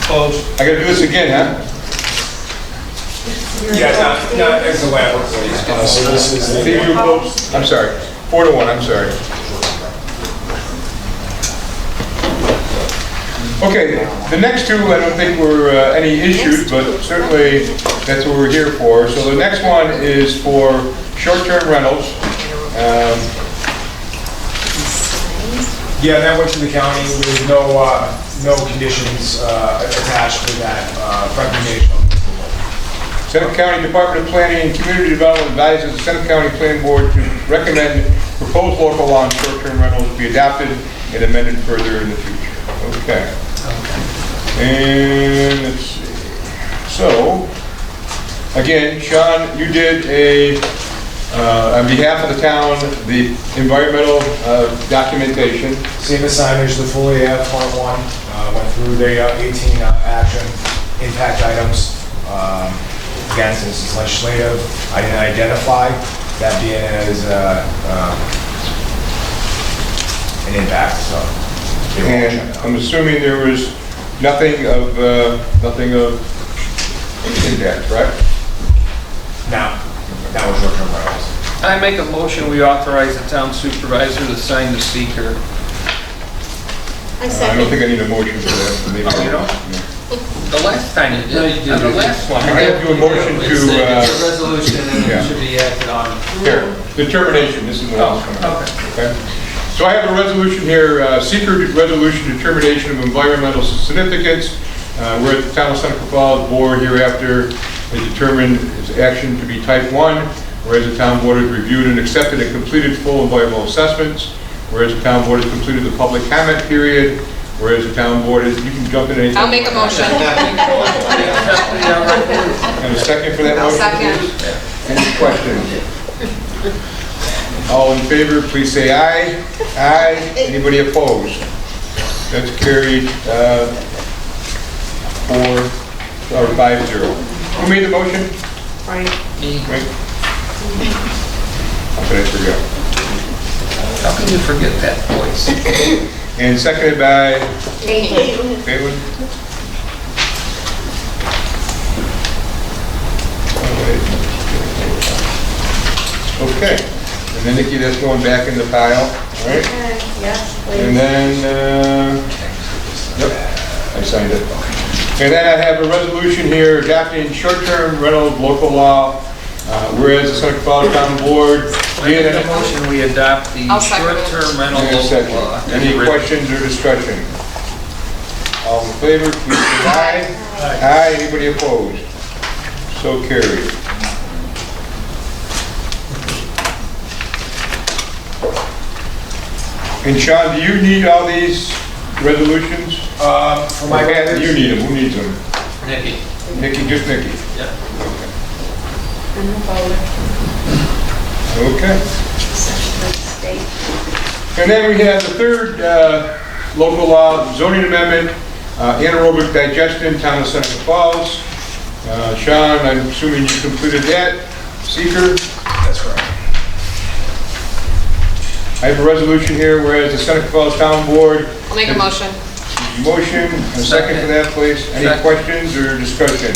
Opposed? I got to do this again, huh? Yeah, not as a landlord. Steve, you opposed? I'm sorry. 4-1, I'm sorry. Okay, the next two, I don't think were any issues, but certainly that's what we're here for. So the next one is for short-term rentals. Yeah, that went to the county with no conditions attached to that recommendation. Seneca County Department of Planning and Community Development advises the Seneca County Planning Board to recommend proposed local law on short-term rentals be adopted and amended further in the future. Okay. And let's see. So, again, Sean, you did on behalf of the town, the environmental documentation. Same as signage, the full AF Part 1, went through the 18 action impact items. Again, since it's legislative, I didn't identify that being as an impact, so. they won't check And it out. I'm assuming there was nothing of impact, right? Now, that was short-term rentals. I make a motion, we authorize the town supervisor to sign the seeker. I I don't second. think I need a motion for that. Maybe- Oh, you don't? No. The last time you No, you did, did. on the last one. I have to do a motion It's to, it's a resolution and yeah. it should be acted on. here, determination, this is what I was coming up. Okay. Okay. So I have a resolution here, secret resolution determination of environmental significance, where the town of Seneca Falls board hereafter has determined its action to be type 1, whereas the town board has reviewed and accepted and completed full environmental assessments, whereas the town board has completed the public comment period, whereas the town board is, you can jump in anytime. I'll make a motion. And a second for that I'll motion, second. please? Any questions? All in favor, please say aye. Aye. Anybody opposed? That's carried 5-0. Who made the motion? Right. Right. How could I forget? How can you forget that voice? And seconded by Caitlin. Caitlin. Okay. And then Nikki, that's going back in the pile, all right? Yes, And please. then, yep, I signed it. And then I have a resolution here adopting short-term rental local law, whereas the Seneca Falls Town Board I make a motion, we adopt the I'll second it. short-term rental And a local second. law. Any questions or discussion? All in favor, please say aye. Aye. Anybody opposed? So carried. And Sean, do you need all these resolutions? For my Or Pat, records, you need them, who needs them? Nikki? Nikki, just Nikki? Yeah. And the folder. Okay. State. And then we have the third local law, zoning amendment, anaerobic digestion, town of Seneca Falls. Sean, I'm assuming you completed that, seeker? that's correct. I have a resolution here, whereas the Seneca Falls Town Board. I'll make a motion. Motion, a second for that, please. Any Second. questions or discussion?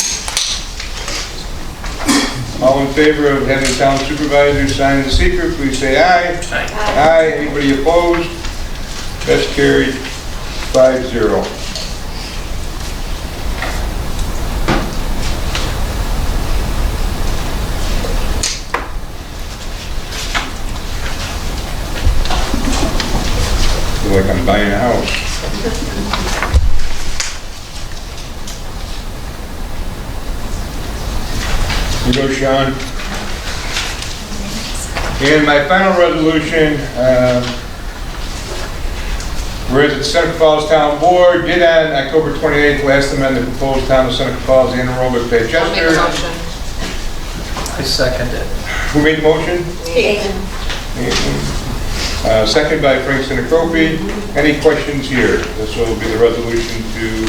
All in favor of having the town supervisor sign the seeker, please say aye. Aye. Aye. Anybody opposed? That's carried 5-0. Feel like I'm buying a house. You go, Sean. And my final resolution, whereas the Seneca Falls Town Board did on October 28th last amend the proposed town of Seneca Falls anaerobic I'll make a digester. motion. I second it. Who made the motion? Caitlin. Second by Frank Sinacropi. Any questions here? This will be the resolution to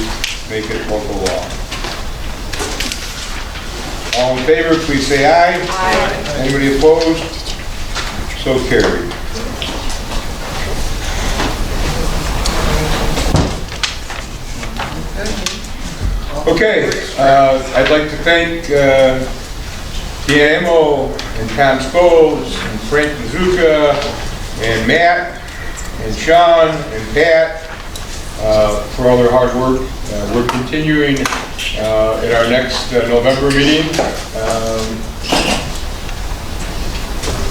make it local law. All in favor, please say aye. Aye. Anybody opposed? So carried. Okay, I'd like to thank Amo and Tom Scholes and Frank Mazuka and Matt and Sean and Pat for all their hard work. We're continuing at our next November meeting.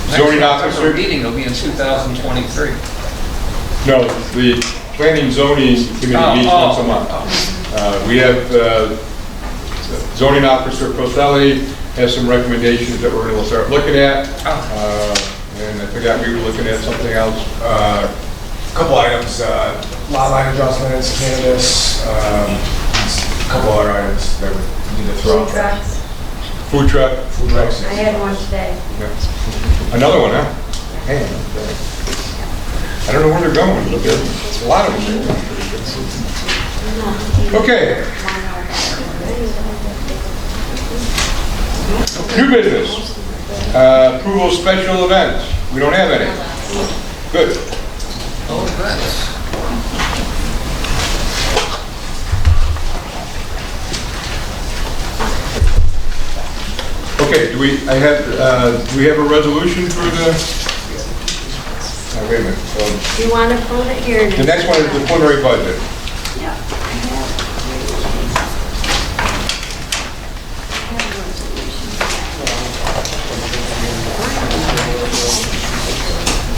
Zoning Next officer. meeting will be in 2023. No, the planning zoning committee meets once a month. We have zoning officer Proselli has some recommendations that we're going to start looking at. And I forgot we were looking at something else. A couple items, lot line adjustments, cannabis, a couple other items that we need to throw Food out there. trucks. Food truck. Food trucks. I had one today. Yeah. Another one, huh? Hey, I don't know where they're going, but there's a lot of them. Okay. New business. Approval of special events. We don't have any. Good. Oh, that's. Okay, do we have a resolution for the, wait a minute. Do you want to put it here? The next one is the preliminary budget. Yeah.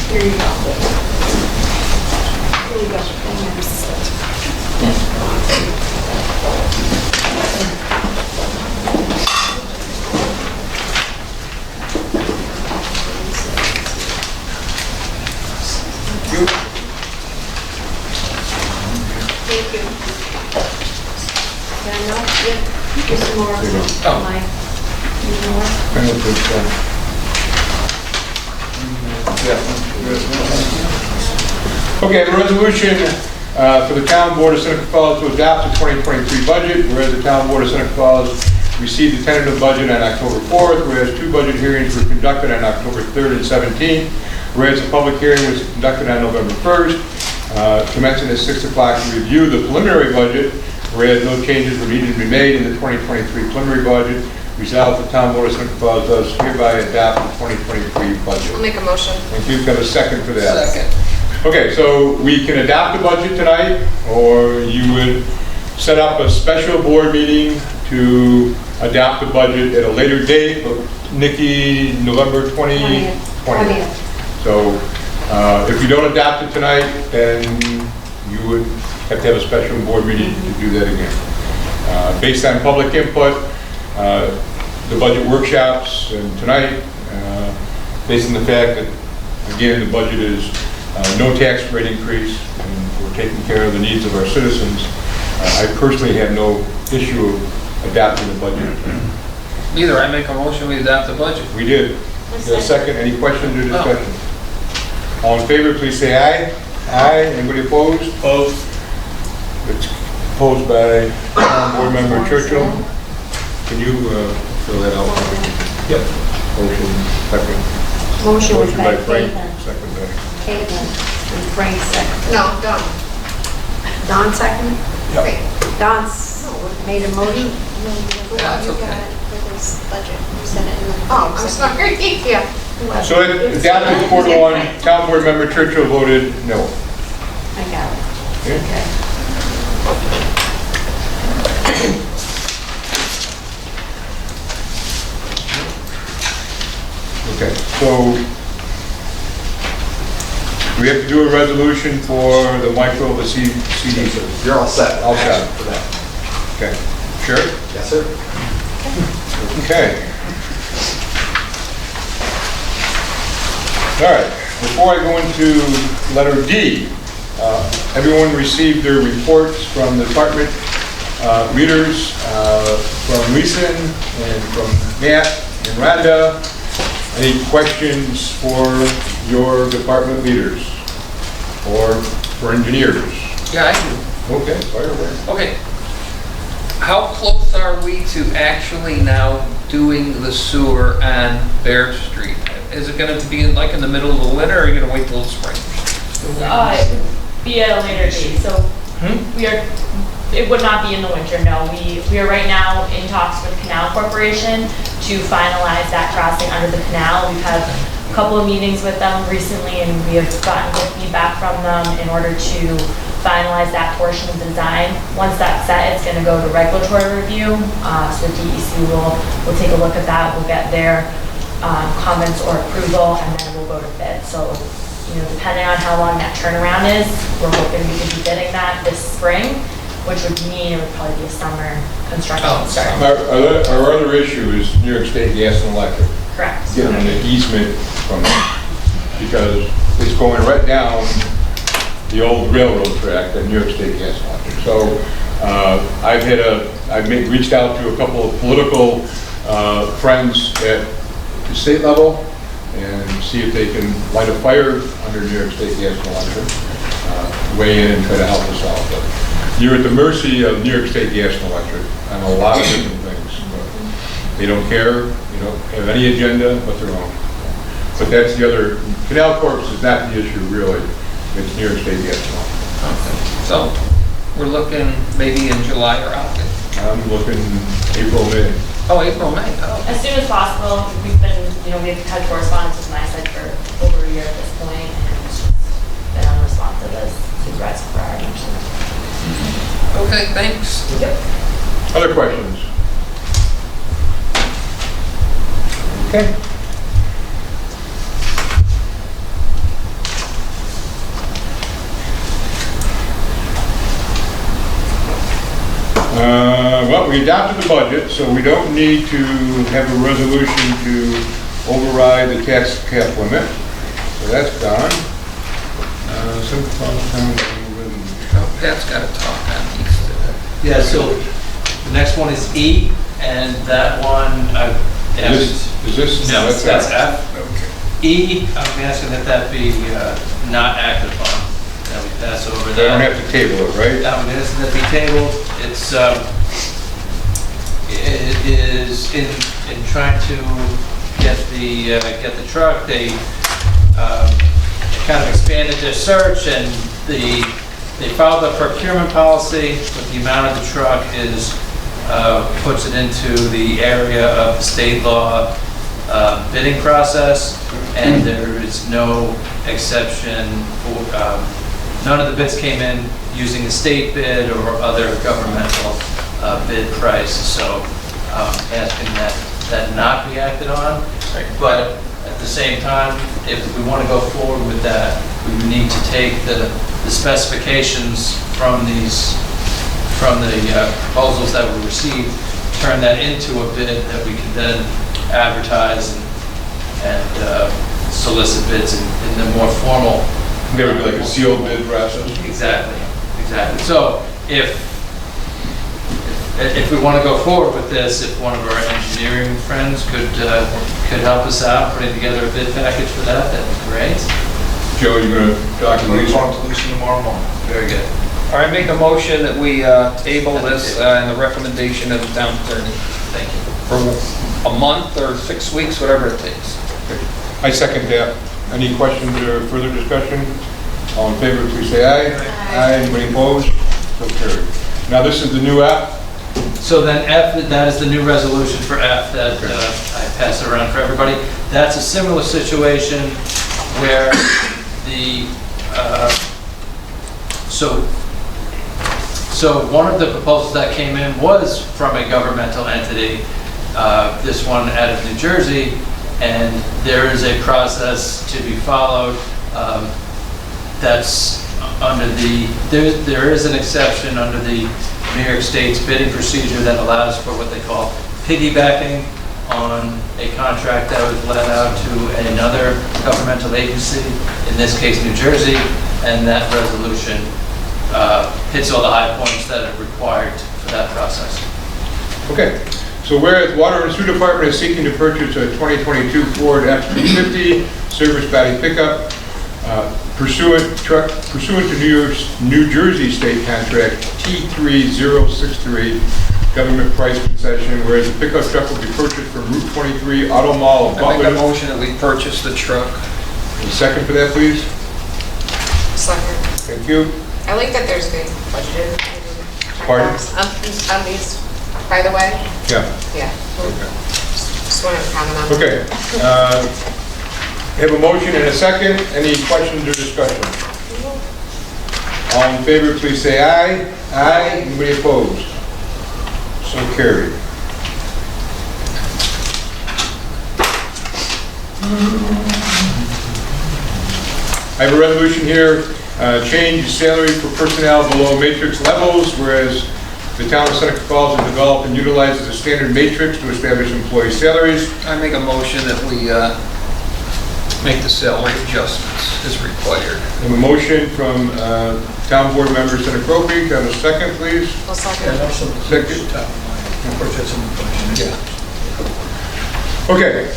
Here you go. Here you go. Thank you. Yeah, no, yeah, here's some more. There you go. Oh. Mine. Any more? I don't think so. Okay, the resolution for the Town Board of Seneca Falls to adopt the 2023 budget, whereas the Town Board of Seneca Falls received the tentative budget on October 4th, whereas 2 budget hearings were conducted on October 3rd and 17th, whereas the public hearing was conducted on November 1st, commencing at 6 o'clock to review the preliminary budget, whereas no changes were needed to be made in the 2023 preliminary budget, resolved the Town Board of Seneca Falls does hereby adopt the 2023 budget. I'll make a motion. And you've got a second for that. Second. Okay, so we can adopt the budget tonight, or you would set up a special board meeting to adopt the budget at a later date, but Nikki, November 20th? 20th. So if you don't adopt it tonight, then you would have to have a special board meeting to do that again. Based on public input, the budget workshops, and tonight, based on the fact that, again, the budget is no tax rate increase, and we're taking care of the needs of our citizens, I personally have no issue of adopting the budget. Neither, I make a motion, we adopt the budget. We did. Is there a second? Any questions or discussion? All in favor, please say aye. Aye. Anybody opposed? Opposed? It's opposed by Board Member Churchill. Can you fill that out? Yep. Motion, second. Motion was by Frank, Caitlin. second by... Caitlin. And Frank second. No, done. Don second? Wait. Don made a motion? That's okay. For this budget. You said it in the... Oh, I'm sorry. Yeah. So adopted 4-1, Town Board Member Churchill voted no. I got it. Okay. Okay. Okay, so we have to do a resolution for the micro, the CD. You're all set. All set. For that. Okay, sure? Yes, sir. Okay. All right, before I go into letter D, everyone received their reports from the department leaders, from Lisa and from Matt and Rhonda. Any questions for your department leaders or for engineers? Yeah, I do. Okay, fire away. Okay. How close are we to actually now doing the sewer on Bear Street? Is it gonna be in the middle of the winter, or are you gonna wait till the spring? Be at a later date, so it would not be in the winter, no. We are right now in talks with Canal Corporation to finalize that crossing under the canal. We've had a couple of meetings with them recently, and we have gotten good feedback from them in order to finalize that portion of the design. Once that's set, it's gonna go to regulatory review, so the DEC will take a look at that, we'll get their comments or approval, and then we'll go to bid. So depending on how long that turnaround is, we're hoping we could be bidding that this spring, which would mean it would probably be a summer construction start. Our other issue is New York State Gas and Electric. Correct. Getting an easement from it, because it's going right down the old railroad track at New York State Gas and Electric. So I've reached out to a couple of political friends at the state level and see if they can light a fire under New York State Gas and Electric, weigh in and try to help us out. But you're at the mercy of New York State Gas and Electric on a lot of different things. But they don't care, they don't have any agenda but their own. But that's the other, Canal Corp is not the issue really, it's New York State Gas and Electric. Okay. So we're looking maybe in July or August. I'm looking April, May. Oh, April, May. Oh. As soon as possible. We've had correspondence with NICEAG for over a year at this point, and it's just been unresponsive as supervisor for our mention. Okay, thanks. Yep. Other questions? Okay. Well, we adopted the budget, so we don't need to have a resolution to override the tax cap limit. So that's gone. Pat's got to talk on these. Yeah, so the next one is E, and that one, Is this? No, that's F. Okay. E, I'm asking that be not acted upon, that we pass over They that. don't have to table it, right? I'm asking that be tabled. It is in trying to get the truck, they kind of expanded their search, and they filed a procurement policy, but the amount of the truck puts it into the area of the state law bidding process, and there is no exception for, none of the bids came in using the state bid or other governmental bid price, so asking that not be acted on. But at the same time, if we want to go forward with that, we need to take the specifications from the proposals that were received, turn that into a bid that we can then advertise and solicit bids in the more formal. There would be like a sealed bid process? Exactly. So if we want to go forward with this, if one of our engineering friends could help us out putting together a bid package for that, that'd be great. Joe, you're going to talk to We'll Lisa? talk to Lisa tomorrow morning. Very good. All right, make a motion that we table this and the recommendation of the town attorney. Thank you. For a month or 6 weeks, whatever it takes. I second that. Any questions or further discussion? All in favor, please say aye. Aye. Anybody opposed? So carried. Now this is the new app. So then F, that is the new resolution for F that I pass around for everybody. That's a similar situation where so one of the proposals that came in was from a governmental entity, this one out of New Jersey, and there is a process to be followed. That's under there is an exception under the New York State's bidding procedure that allows for what they call piggybacking on a contract that was let out to another governmental agency, in this case New Jersey, and that resolution hits all the high points that are required for that process. Okay. So whereas Water and Sewer Department is seeking to purchase a 2022 Ford F-350 service body pickup pursuant to New Jersey State Contract T3063 government price concession, whereas the pickup truck will be purchased from Route 23 Auto Mall of I make a Butler. motion that we purchase the truck. A second for that, please. Second. Thank you. I like that there's big budgeted. Pardon? On these, by the way. Yeah. Yeah. Okay. Just wanted to comment on that. Okay. Have a motion and a second. Any questions or discussion? All in favor, please say aye. Aye. Anybody opposed? So carried. I have a resolution here, change salary for personnel below matrix levels, whereas the town of Seneca Falls has developed and utilizes a standard matrix to establish employee salaries. I make a motion that we make the salary adjustments as required. I have a motion from town board member Senator Cropey. Can I have a second, please? I'll second. And also, Second. of course, that's in the budget. Okay,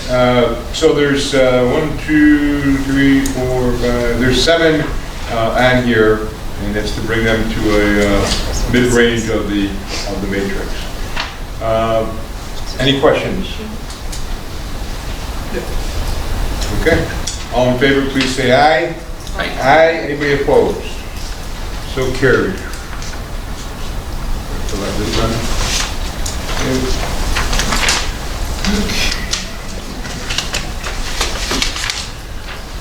so there's 1, 2, 3, 4, 5, there's 7 on here, and that's to bring them to a mid-range of the matrix. Any questions? Okay, all in favor, please say aye. Aye. Anybody opposed? So carried. So let this run.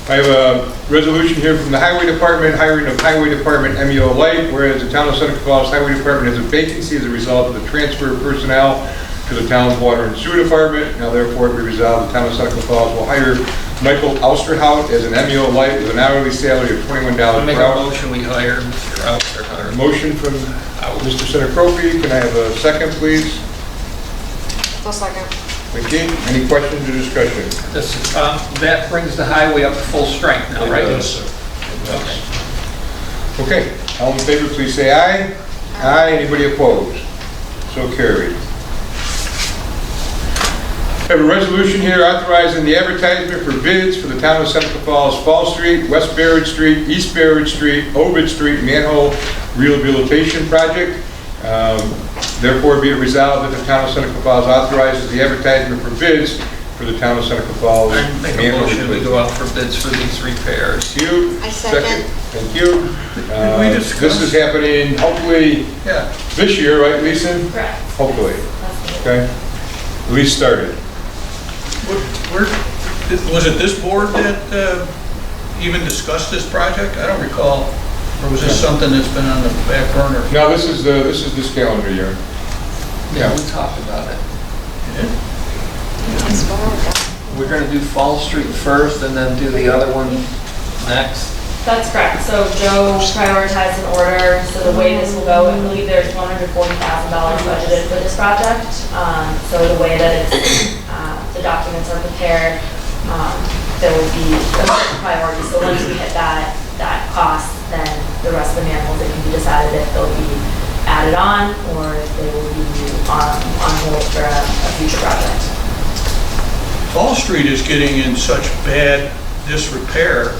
I have a resolution here from the Highway Department, hiring of Highway Department MEO Light, whereas the town of Seneca Falls Highway Department has a vacancy as a result of the transfer of personnel to the town's Water and Sewer Department. Now therefore be resolved, the town of Seneca Falls will hire Michael Austerhout as an MEO Light with an hourly salary of $21 I make per a hour. motion, we hire Mr. Austerhout. Motion from Mr. Senator Cropey. Can I have a second, please? I'll second. Thank you. Any questions or discussion? This, that brings the highway up to full strength now, right? Yes, sir. Okay, all in favor, please say aye. Aye. Anybody opposed? So carried. I have a resolution here authorizing the advertisement for bids for the town of Seneca Falls, Fall Street, West Barrett Street, East Barrett Street, Ovid Street manhole rehabilitation project. Therefore, be it resolved that the town of Seneca Falls authorizes the advertisement for bids for the town of Seneca Falls. I make a manhole motion, we replacement. go out for bids for these repairs. Thank you. I second. Thank you. we discuss- This is happening hopefully Yeah. this year, right, Lisa? Correct. Hopefully, That's okay? At least started. Was it this board that even discussed this project? I don't recall. Or was this something that's been on the back burner? No, this is this calendar year. Yeah, we talked about it. As far as that. We're gonna do Fall Street first and then do the other one next. That's correct. So Joe prioritized an order, so the way this will go, I believe there's $140,000 budgeted for this project. So the way that it's, the documents are prepared, there will be a certain priority. So once we hit that cost, then the rest of the manholes, it can be decided if they'll be added on or if they will be on hold for a future project. Fall Street is getting in such bad disrepair.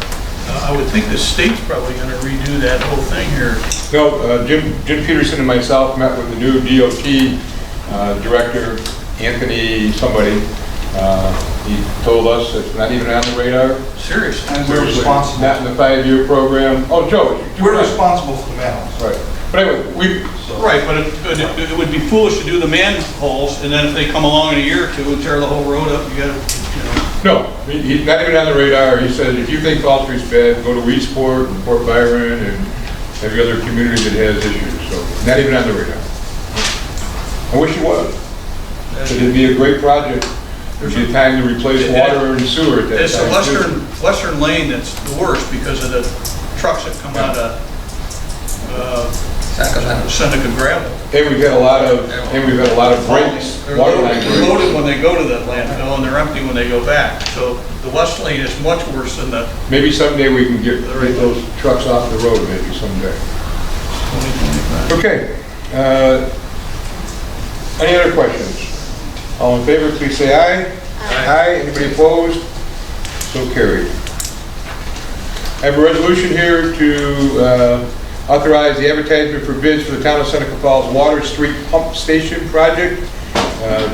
I would think the state's probably going to redo that whole thing here. No, Jim Peterson and myself met with the new DOT director, Anthony somebody. He told us it's not even on the radar. Seriously. And we're responsible. Not in the 5-year program. Oh, Joe. We're responsible for the manholes. Right. But anyway, Right, but it would be foolish to do the manholes, and then if they come along in a year or two and tear the whole road up, you gotta, no, he's not even on the radar. He said, if you think Fall Street's bad, go to Weedsport and Port Byron and every other community that has issues. So, not even on the radar. I wish he was. It'd be a great project. There'd be a time to replace water and sewer at that time. It's the western lane that's the worst because of the trucks that come out of Seneca gravel. And we've had a lot of breaks, They're water line loaded breaks. when they go to the landfill and they're empty when they go back. So the west lane is much worse than the Maybe someday we can get those trucks off the road, maybe someday. 2025. Okay. Any other questions? All in favor, please say aye. Aye. Anybody opposed? So carried. I have a resolution here to authorize the advertisement for bids for the town of Seneca Falls Water Street Pump Station Project.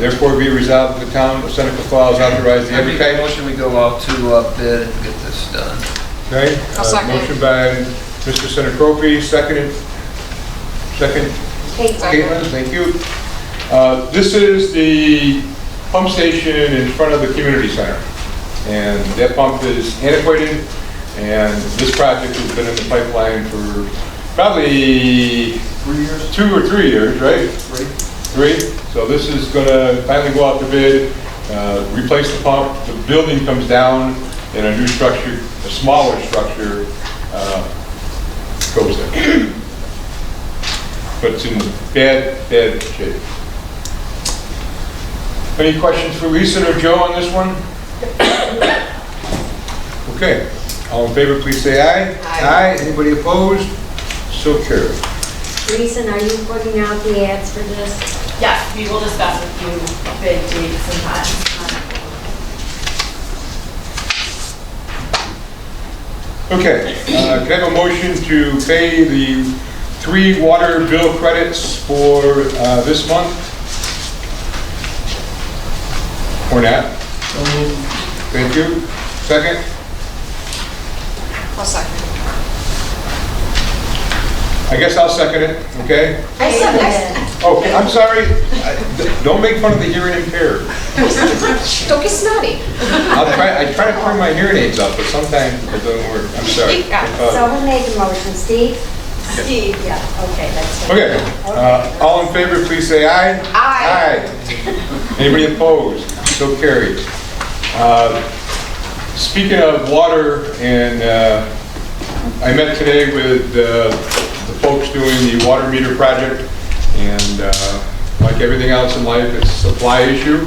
Therefore, be resolved that the town of Seneca Falls authorize the I make a advertisement. motion, we go out to bid and get this done. Okay. I'll second. Motion by Mr. Senator Cropey, second. Caitlin, thank you. This is the pump station in front of the community center. And that pump is antiquated, and this project has been in the pipeline for probably 3 years? 2 or 3 years, right? 3. So this is gonna finally go out to bid, replace the pump. The building comes down and a new structure, a smaller structure, goes there. But it's in bad shape. Any questions for Lisa or Joe on this one? Okay, all in favor, please say aye. Aye. Anybody opposed? So carried. Reason, are you putting out the ads for this? Yes, we will discuss with you big dates and times. Okay, can I have a motion to pay the 3 water bill credits for this month? Or not? Thank you. Second? I'll second. I guess I'll second it, okay? I second it. Oh, I'm sorry. Don't make fun of the hearing impaired. Don't get snotty. I try to turn my hearing aids up, but sometimes it doesn't work. I'm sorry. So who made the motion, Steve? Steve, yeah, okay, that's it. Okay, all in favor, please say aye. Aye. Anybody opposed? So carried. Speaking of water, and I met today with the folks doing the water meter project, and like everything else in life, it's a supply issue.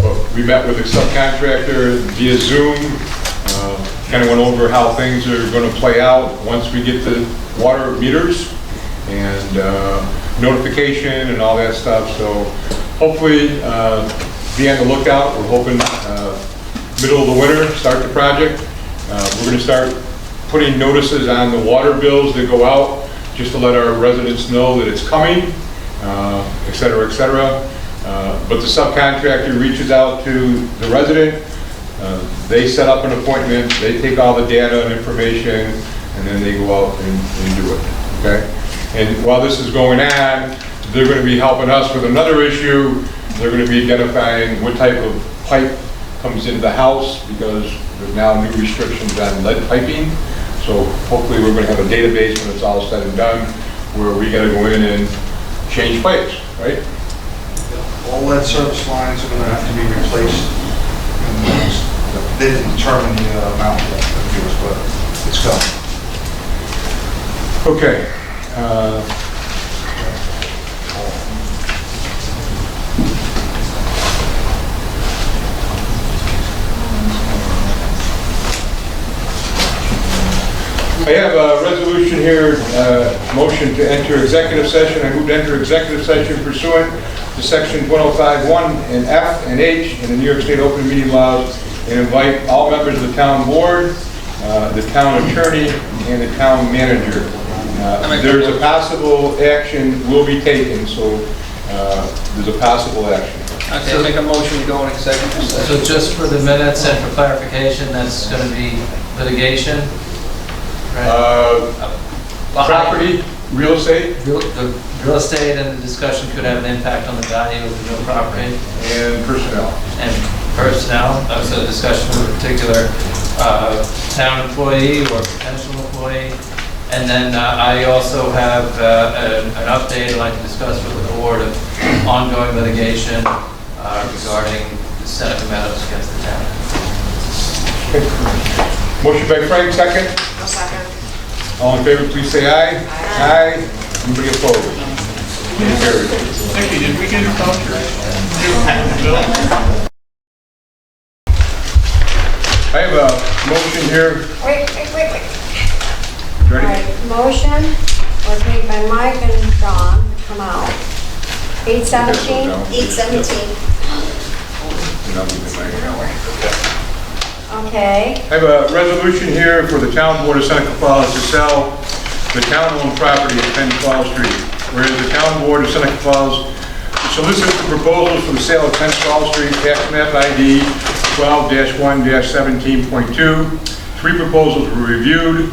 But we met with a subcontractor via Zoom, kind of went over how things are going to play out once we get the water meters and notification and all that stuff. So hopefully be on the lookout. We're hoping middle of the winter, start the project. We're going to start putting notices on the water bills that go out, just to let our residents know that it's coming, et cetera, et cetera. But the subcontractor reaches out to the resident, they set up an appointment, they take all the data and information, and then they go out and do it, okay? And while this is going on, they're going to be helping us with another issue. They're going to be identifying what type of pipe comes into the house, because there's now new restrictions on lead piping. So hopefully we're going to have a database when it's all said and done, where we got to go in and change pipes, right? All lead service lines are gonna have to be replaced. And they didn't determine the amount of years, but it's coming. Okay. I have a resolution here, motion to enter executive session. I move to enter executive session pursuant to section 105(1) and F and H in the New York State open meeting laws, and invite all members of the town board, the town attorney, and the town manager. There's a possible action will be taken, so there's a possible action. Okay, make a motion to go in executive session. So just for the minutes and for clarification, that's going to be litigation? Property, real estate, The real estate and the discussion could have an impact on the value of the real property. and personnel. And personnel, so the discussion with a particular town employee or potential employee. And then I also have an update I'd like to discuss with the board of ongoing litigation regarding the Seneca matters against the town. Motion by Frank, second. I'll second. All in favor, please say aye. Aye. Anybody opposed? Carried. Nikki, did we get a voucher? Bill? I have a motion here. Wait. All Ready? right, motion was made by Mike and John to come out. 817? 817. Okay. I have a resolution here for the town board of Seneca Falls to sell the town-owned property at 10 Falls Street. Whereas the town board of Seneca Falls solicits the proposals for the sale of 10 Falls Street, tax map ID 12-1-17.2. 3 proposals were reviewed.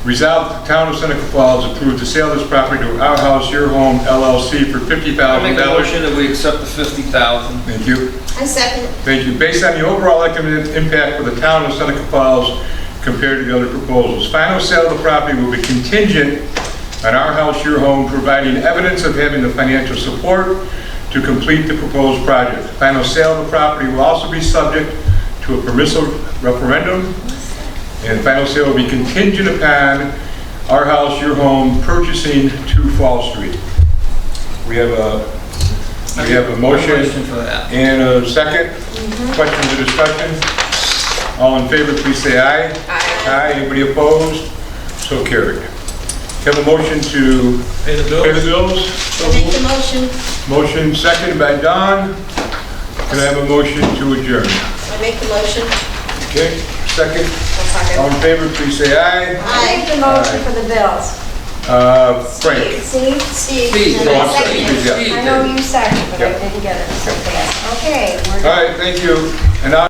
Resolved that the town of Seneca Falls approved to sell this property to Our House, Your Home LLC for $50,000. I make a motion that we accept the $50,000. Thank you. I second. Thank you. Based on the overall economic impact for the town of Seneca Falls compared to the other proposals. Final sale of the property will be contingent on Our House, Your Home providing evidence of having the financial support to complete the proposed project. Final sale of the property will also be subject to a permissive referendum, and final sale will be contingent upon our house, your home, purchasing 2 Fall Street. We have a motion for that. and a second. Questions or discussion? All in favor, please say aye. Aye. Anybody opposed? So carried. Have a motion to Pay the pay the bills? bills? I make the motion. Motion seconded by Don. Can I have a motion to adjourn? I make the motion. Okay, second. I'll All in favor, please say aye. I make the motion for the bills. Frank. See? Steve. No, I'm sorry, Steve, yeah. I know you seconded, but I didn't get it so fast. Okay, we're All done. right, thank you. And now